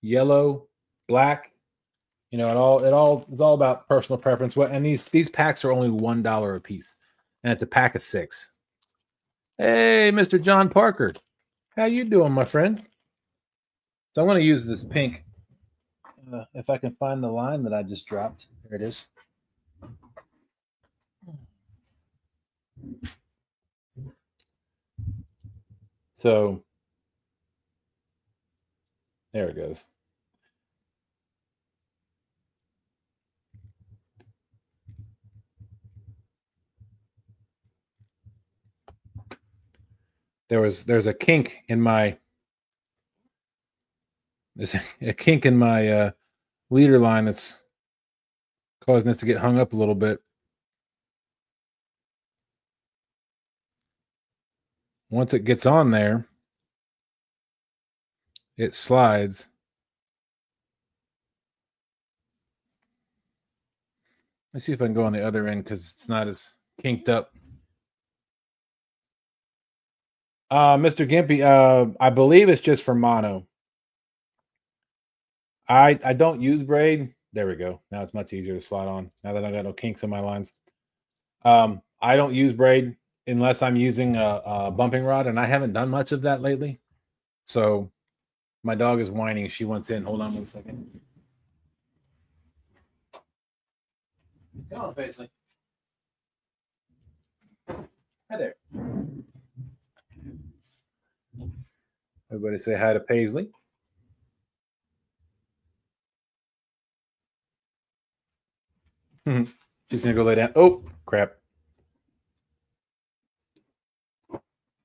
yellow, black. It's all about personal preference. And these packs are only $1 a piece, and it's a pack of 6. Hey, Mr. John Parker, how you doing, my friend? So I'm going to use this pink if I can find the line that I just dropped. There it is. So there it goes. There's a kink in my leader line that's causing this to get hung up a little bit. Once it gets on there, it slides. Let's see if I can go on the other end because it's not as kinked up. Mr. Gimpy, I believe it's just for mono. I don't use braid. There we go. Now it's much easier to slide on. Now that I got no kinks in my lines. I don't use braid unless I'm using a bumping rod, and I haven't done much of that lately. So my dog is whining. She wants in. Hold on 1 second. Come on, Paisley. Hi there. Everybody say hi to Paisley. She's gonna go lay down. Oh, crap.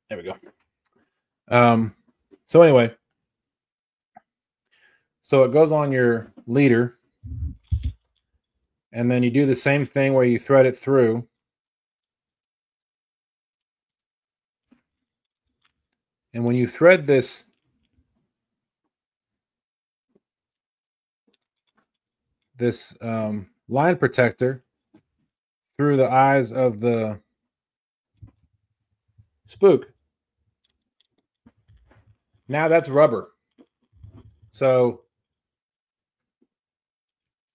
There we go. So anyway, so it goes on your leader, and then you do the same thing where you thread it through. And when you thread this line protector through the eyes of the spook, now that's rubber. So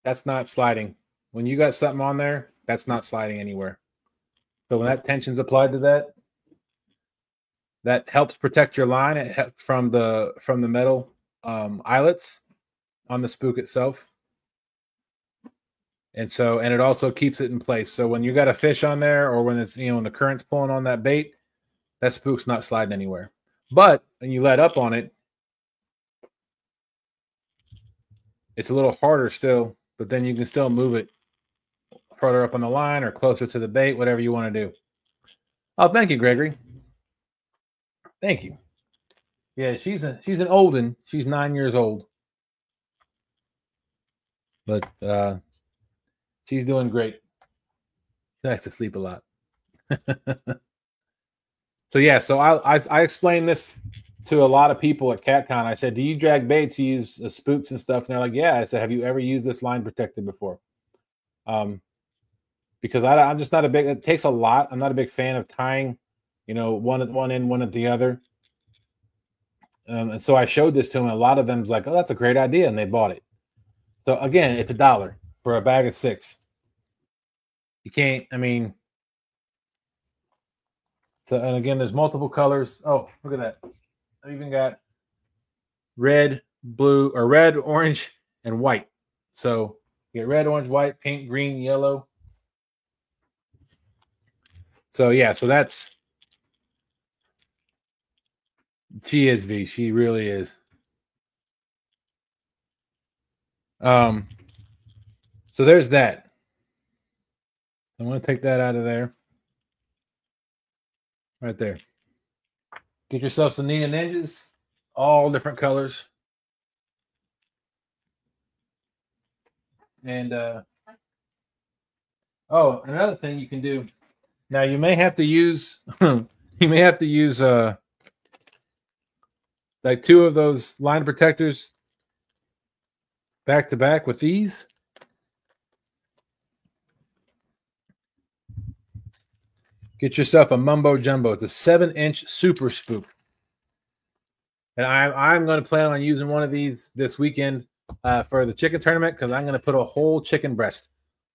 that's not sliding. When you got something on there, that's not sliding anywhere. So when that tension's applied to that, that helps protect your line from the metal eyelets on the spook itself. And it also keeps it in place. So when you got a fish on there, or when it's, when the current's pulling on that bait, that spook's not sliding anywhere. But when you let up on it, it's a little harder still, but then you can still move it further up on the line or closer to the bait, whatever you want to do. Oh, thank you, Gregory. Thank you. Yeah, she's an old one. She's 9 years old. But she's doing great. She likes to sleep a lot. So yeah, so I explained this to a lot of people at CatCon. I said, do you drag baits, you use spooks and stuff? And they're like, yeah. I said, have you ever used this line protector before? Because I'm just not it takes a lot. I'm not a big fan of tying, one at one end, one at the other. And so I showed this to them. A lot of them's like, oh, that's a great idea. And they bought it. So again, it's $1 for a bag of 6. You can't, so, and again, there's multiple colors. Oh, look at that. I even got red, blue, or red, orange, and white. So you get red, orange, white, pink, green, yellow. So yeah, so that's, she is V. She really is. So there's that. I'm going to take that out of there. Right there. Get yourself some Nina Ninjas, all different colors. And another thing you can do. Now you may have to use like 2 of those line protectors back to back with these. Get yourself a Mumbo Jumbo. It's a 7-inch super spook. And I'm going to plan on using one of these this weekend for the chicken tournament, because I'm going to put a whole chicken breast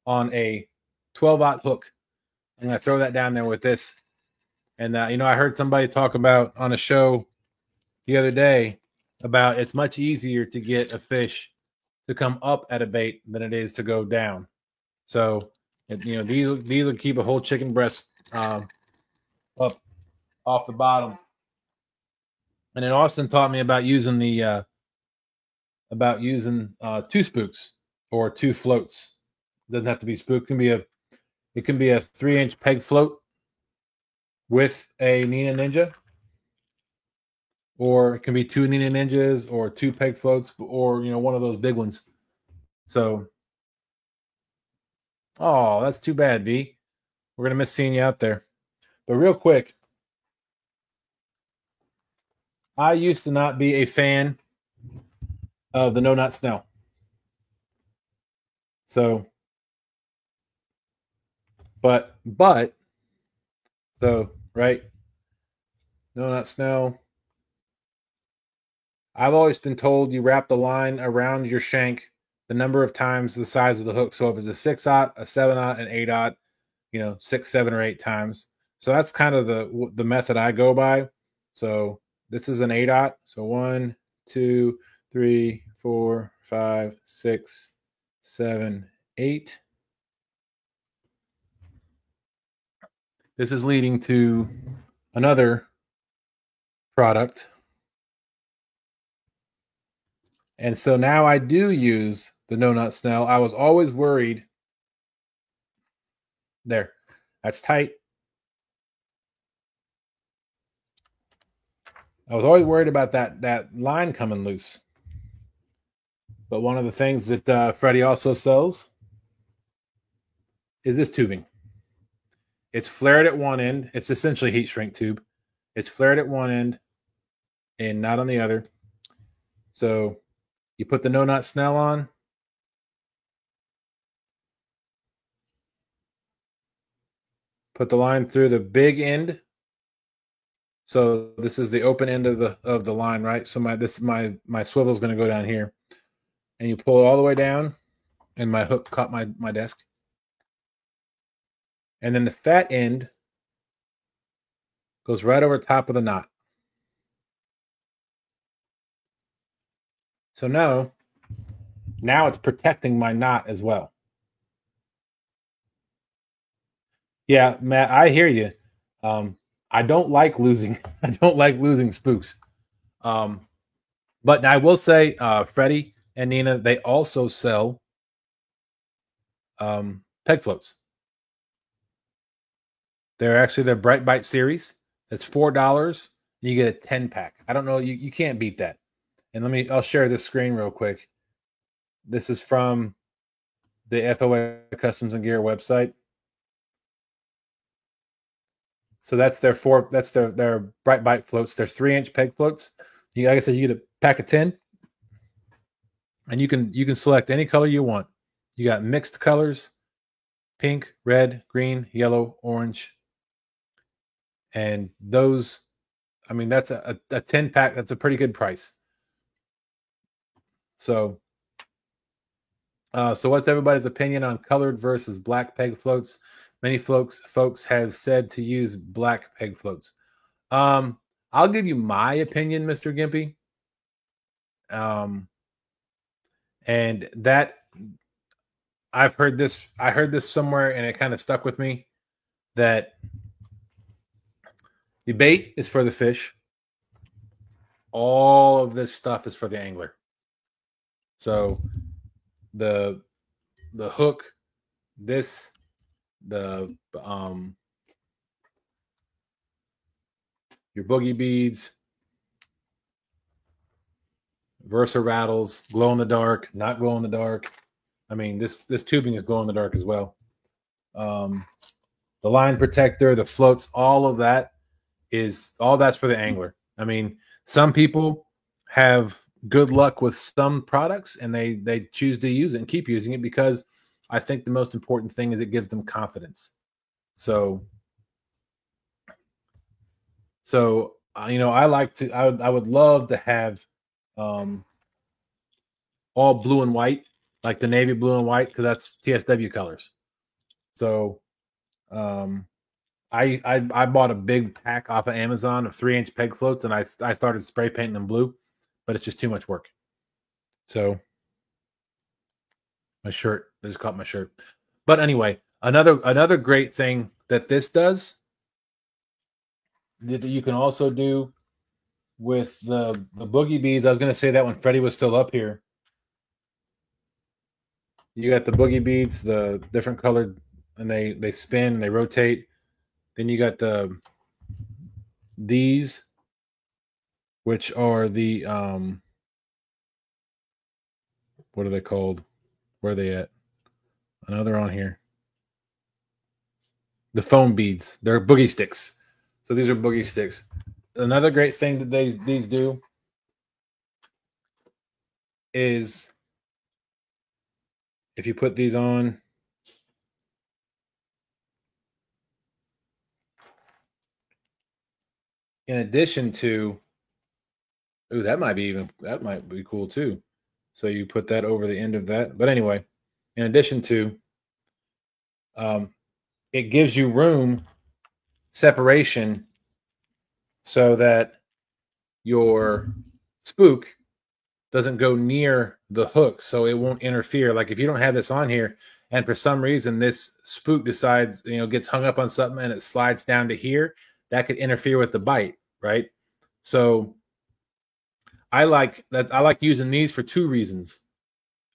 on a 12-aught hook. I'm going to throw that down there with this. And, I heard somebody talk about on a show the other day about it's much easier to get a fish to come up at a bait than it is to go down. So, these will keep a whole chicken breast up off the bottom. And then Austin taught me about using two spooks or two floats. It doesn't have to be spook. It can be a 3-inch peg float with a Nina Ninja, or it can be two Nina Ninjas or two peg floats, or one of those big ones. So, oh, that's too bad, V. We're gonna miss seeing you out there. But real quick, I used to not be a fan of the No Not Snell. So, but right, No Not Snell. I've always been told you wrap the line around your shank the number of times the size of the hook. So if it's a 6/0, a 7/0, an 8/0, 6, 7, or 8 times. So that's kind of the method I go by. So this is an 8/0. So 1, 2, 3, 4, 5, 6, 7, 8. This is leading to another product. And so now I do use the No Not Snell. I was always worried. There, that's tight. I was always worried about that line coming loose. But one of the things that Freddie also sells is this tubing. It's flared at one end. It's essentially heat shrink tube. It's flared at one end and not on the other. So you put the No Not Snell on. Put the line through the big end. So this is the open end of the line, right? So my swivel is going to go down here, and you pull it all the way down, and my hook caught my desk. And then the fat end goes right over top of the knot. So now it's protecting my knot as well. Yeah, Matt, I hear you. I don't like losing. I don't like losing spooks. But I will say, Freddie and Nina, they also sell peg floats. They're Bright Bite series. It's $4. You get a 10-pack. I don't know. You can't beat that. And I'll share this screen real quick. This is from the FOA Customs and Gear website. So that's their Bright Bite floats. They're 3-inch peg floats. Like I said, you get a pack of 10, and you can select any color you want. You got mixed colors: pink, red, green, yellow, orange. And those, I mean, that's a 10-pack. That's a pretty good price. So what's everybody's opinion on colored versus black peg floats? Many folks have said to use black peg floats. I'll give you my opinion, Mr. Gimpy. And that I heard this somewhere, and it kind of stuck with me, that the bait is for the fish. All of this stuff is for the angler. So the hook, your boogie beads, Versa rattles, glow in the dark, not glow in the dark. I mean, this tubing is glow in the dark as well. The line protector, the floats, all that's for the angler. I mean, some people have good luck with some products, and they choose to use it and keep using it, because I think the most important thing is it gives them confidence. So I would love to have all blue and white, like the navy blue and white, because that's TSW colors. So I bought a big pack off of Amazon of 3-inch peg floats, and I started spray painting them blue, but it's just too much work. So My shirt. I just caught my shirt. But anyway, another great thing that this does that you can also do with the boogie beads. I was going to say that when Freddie was still up here. You got the boogie beads, the different colored, and they spin, they rotate. Then you got these, which are the what are they called? Where are they at? Another on here. The foam beads. They're boogie sticks. So these are boogie sticks. Another great thing that these do is if you put these on, in addition to, ooh, that might be cool too. So you put that over the end of that. But anyway, in addition to, it gives you room separation so that your spook doesn't go near the hook, so it won't interfere. Like if you don't have this on here and for some reason this spook decides, gets hung up on something and it slides down to here, that could interfere with the bite, right? So I like using these for two reasons.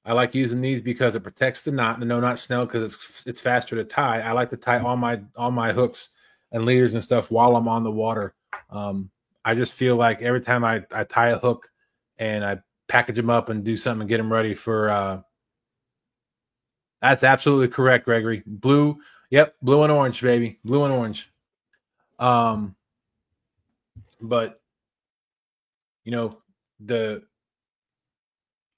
I like using these because it protects the knot, the no knot snell, because it's faster to tie. I like to tie all my hooks and leaders and stuff while I'm on the water. I just feel like every time I tie a hook and I package them up and do something and get them ready for that's absolutely correct, Gregory. Blue, yep, blue and orange, baby. Blue and orange. But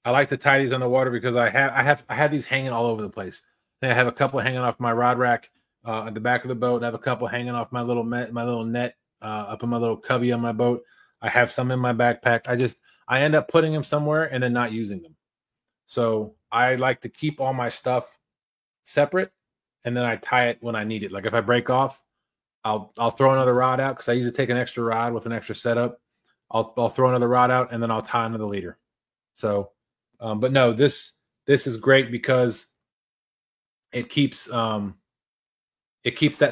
I like to tie these on the water because I have these hanging all over the place. I have a couple hanging off my rod rack at the back of the boat. I have a couple hanging off my little net up in my little cubby on my boat. I have some in my backpack. I end up putting them somewhere and then not using them. So I like to keep all my stuff separate, and then I tie it when I need it. Like if I break off, I'll throw another rod out because I usually take an extra rod with an extra setup. I'll throw another rod out and then I'll tie another leader. So, but no, this is great because it keeps that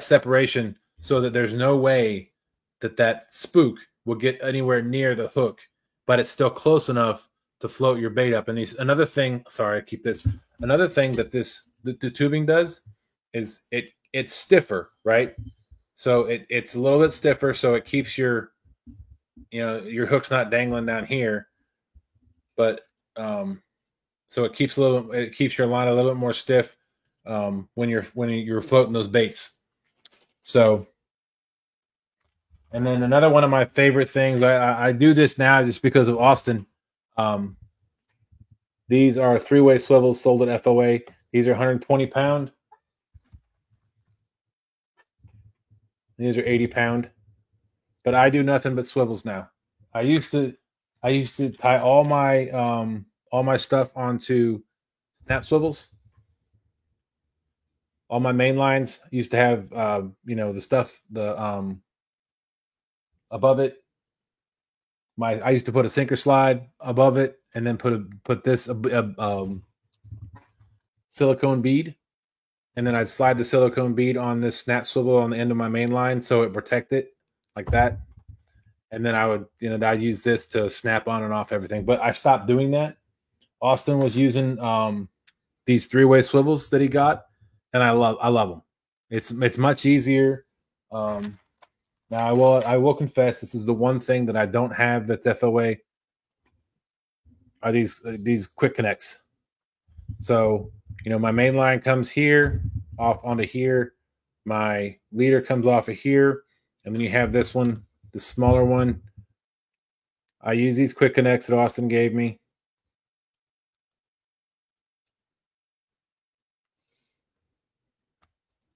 separation so that there's no way that spook will get anywhere near the hook, but it's still close enough to float your bait up. And another thing that the tubing does is it's stiffer, right? So it's a little bit stiffer, so it keeps your hook's not dangling down here, but so it keeps your line a little bit more stiff when you're floating those baits. So, and then another one of my favorite things, I do this now just because of Austin. These are 3-way swivels sold at FOA. These are 120 pound. These are 80 pound. But I do nothing but swivels now. I used to tie all my stuff onto snap swivels. All my main lines used to have the stuff above it. I used to put a sinker slide above it, and then put this silicone bead, and then I'd slide the silicone bead on this snap swivel on the end of my main line so it protect it like that. And then I would, I'd use this to snap on and off everything. But I stopped doing that. Austin was using these 3-way swivels that he got, and I love them. It's much easier. Now I will confess, this is the one thing that I don't have that's FOA are these quick connects. So my main line comes here off onto here, my leader comes off of here, and then you have this one, the smaller one. I use these quick connects that Austin gave me.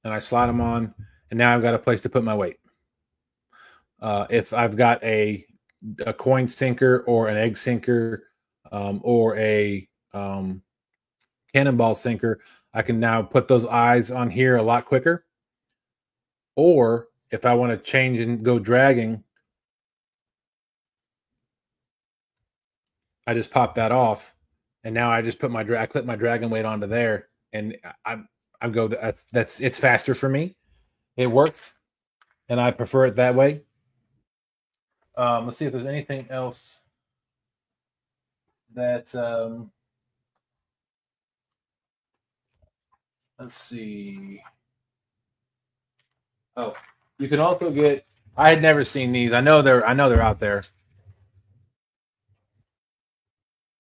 And I slide them on, and now I've got a place to put my weight. If I've got a coin sinker or an egg sinker or a cannonball sinker, I can now put those eyes on here a lot quicker. Or if I want to change and go dragging, I just pop that off, and now I just I clip my dragon weight onto there, and I go. That's it's faster for me. It works, and I prefer it that way. Let's see if there's anything else that. Let's see. Oh, you can also get. I had never seen these. I know they're out there.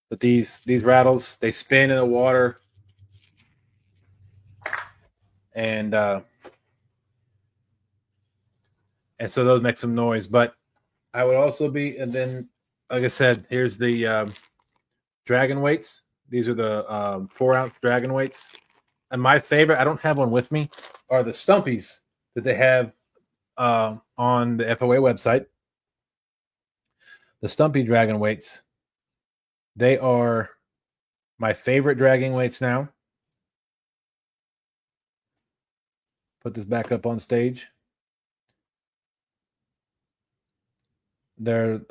But these rattles, they spin in the water, and so those make some noise. But I would also be, and then like I said, here's the dragon weights. These are the 4-ounce dragon weights. And my favorite, I don't have one with me, are the Stumpies that they have on the FOA website. The Stumpy dragon weights. They are my favorite dragging weights now. Put this back up on stage. They're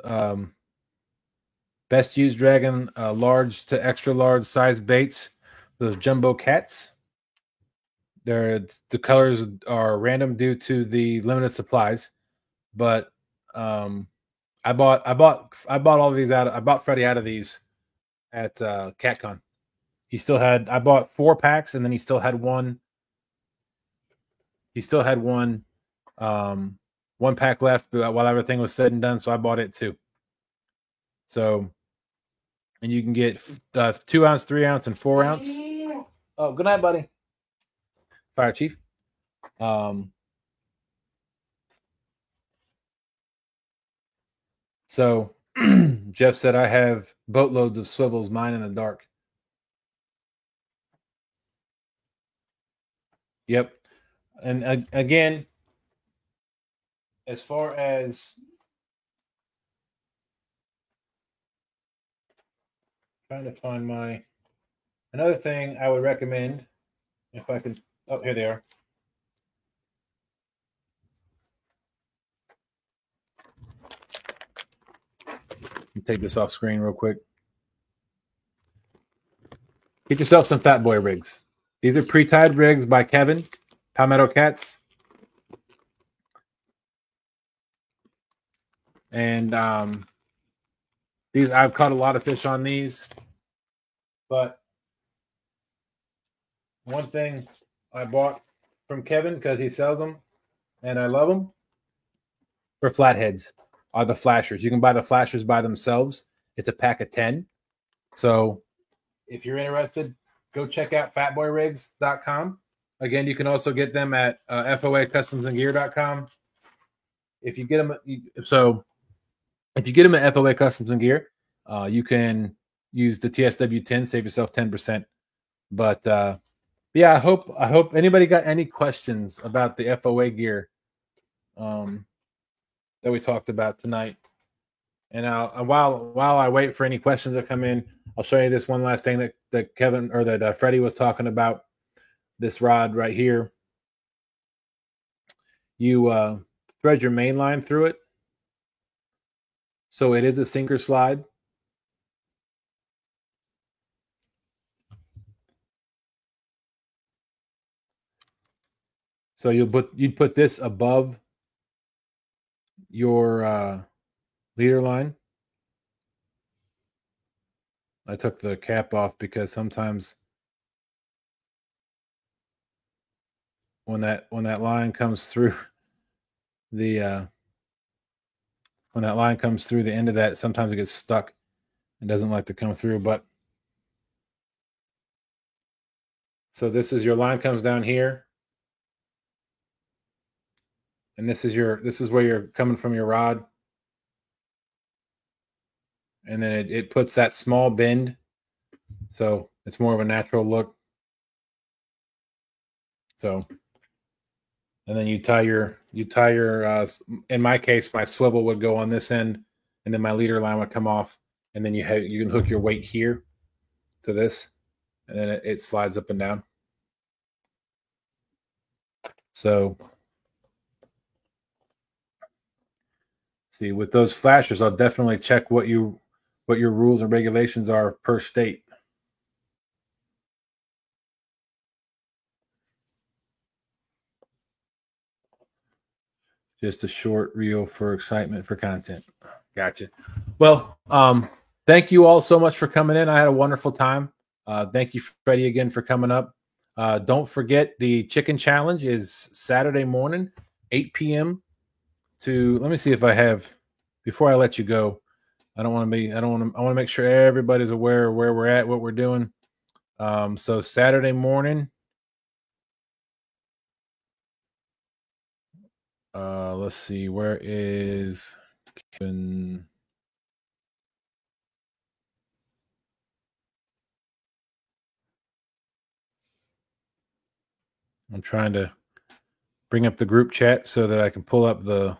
best used dragon large to extra large size baits. Those jumbo cats. The colors are random due to the limited supplies, but I bought all of these out. I bought Freddie out of these at CatCon. He still had. I bought 4 packs, and then he still had one. He still had one pack left while everything was said and done. So I bought it too. So, and you can get 2 ounce, 3 ounce, and 4 ounce. Oh, good night, buddy. Fire Chief. So Jeff said I have boatloads of swivels, mine in the dark. Yep. And again, as far as trying to find another thing I would recommend, if I could, oh, here they are. Take this off screen real quick. Get yourself some Fat Boy rigs. These are pre-tied rigs by Kevin, Palmetto Cats. And these, I've caught a lot of fish on these. But one thing I bought from Kevin, because he sells them, and I love them, for flatheads, are the flashers. You can buy the flashers by themselves. It's a pack of 10. So if you're interested, go check out fatboyrigs.com. Again, you can also get them at foacustomsandgear.com. If you get them, if you get them at FOA Customs and Gear, you can use the TSW10, save yourself 10%. But yeah, I hope anybody got any questions about the FOA gear that we talked about tonight. And while I wait for any questions to come in, I'll show you this one last thing that Kevin or that Freddie was talking about. This rod right here. You thread your main line through it. So it is a sinker slide. So you'd put this above your leader line. I took the cap off because sometimes when that line comes through the when that line comes through the end of that, sometimes it gets stuck. It doesn't like to come through. But so this is your line comes down here. And this is where you're coming from your rod. And then it puts that small bend. So it's more of a natural look. So, and then you tie your in my case, my swivel would go on this end, and then my leader line would come off, and then you can hook your weight here to this, and then it slides up and down. So, see, with those flashers, I'll definitely check what your rules and regulations are per state. Just a short reel for excitement for content. Gotcha. Well, thank you all so much for coming in. I had a wonderful time. Thank you, Freddie, again for coming up. Don't forget the chicken challenge is Saturday morning, 8 p.m. Let me see if I have, before I let you go, I want to make sure everybody's aware of where we're at, what we're doing. So Saturday morning, let's see, where is Kevin? I'm trying to bring up the group chat so that I can pull up the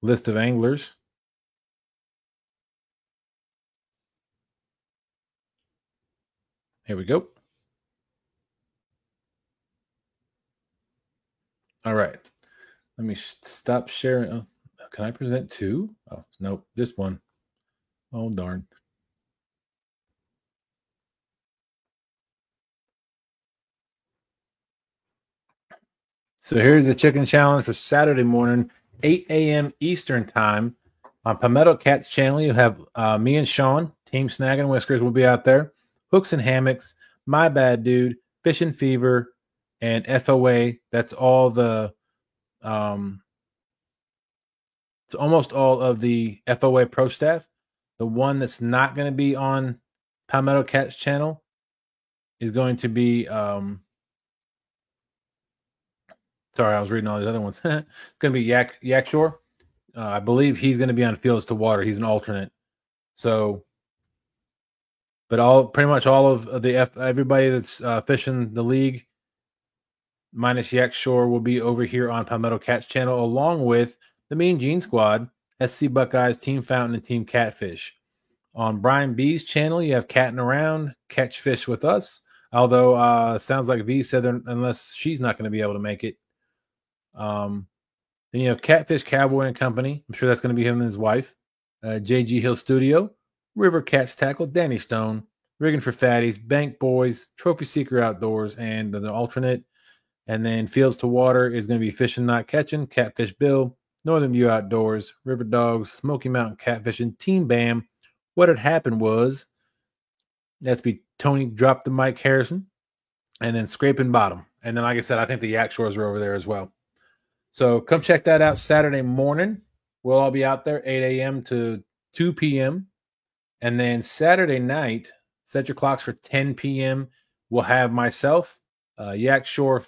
list of anglers. Here we go. All right. Let me stop sharing. Oh, can I present two? Oh, nope, just one. Oh, darn. So here's the chicken challenge for Saturday morning, 8 a.m. Eastern time on Palmetto Cats channel. You have me and Sean, Team Snag and Whiskers will be out there. Hooks and Hammocks, My Bad Dude, Fishing Fever, and FOA. That's all the it's almost all of the FOA pro staff. The one that's not going to be on Palmetto Cats channel is going to be sorry, I was reading all these other ones. It's going to be Yak Shore. I believe he's going to be on Fields to Water. He's an alternate. So, but pretty much all of the everybody that's fishing the league, minus Yak Shore, will be over here on Palmetto Cats channel, along with the Mean Gene Squad, SC Buckeyes, Team Fountain, and Team Catfish. On Brian B's channel, you have Catting Around, Catch Fish with Us. Although sounds like V said unless she's not going to be able to make it. Then you have Catfish Cowboy and Company. I'm sure that's going to be him and his wife. JG Hill Studio, River Cats Tackle, Danny Stone, Rigging for Fatties, Bank Boys, Trophy Seeker Outdoors, and the alternate. And then Fields to Water is going to be Fishing Not Catching, Catfish Bill, Northern View Outdoors, River Dogs, Smoky Mountain Catfishing, Team Bam. What had happened was that's be Tony dropped the Mike Harrison, and then Scraping Bottom. And then, like I said, I think the Yak Shores are over there as well. So come check that out Saturday morning. We'll all be out there 8 a.m. to 2 p.m. And then Saturday night, set your clocks for 10 p.m. We'll have myself, Yak Shore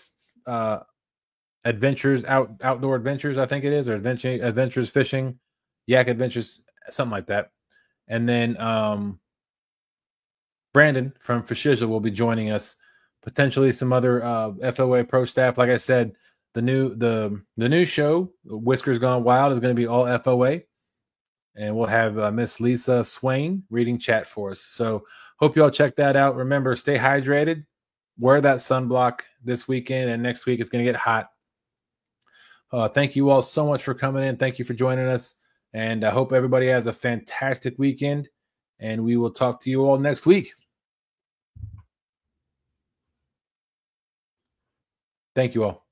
Adventures, Outdoor Adventures, I think it is, or Adventures Fishing, Yak Adventures, something like that. And then Brandon from Fishizzle will be joining us. Potentially some other FOA pro staff. Like I said, the new show, Whiskers Gone Wild, is going to be all FOA. And we'll have Miss Lisa Swain reading chat for us. So hope you all check that out. Remember, stay hydrated. Wear that sunblock this weekend, and next week it's going to get hot. Thank you all so much for coming in. Thank you for joining us. And I hope everybody has a fantastic weekend. And we will talk to you all next week. Thank you all.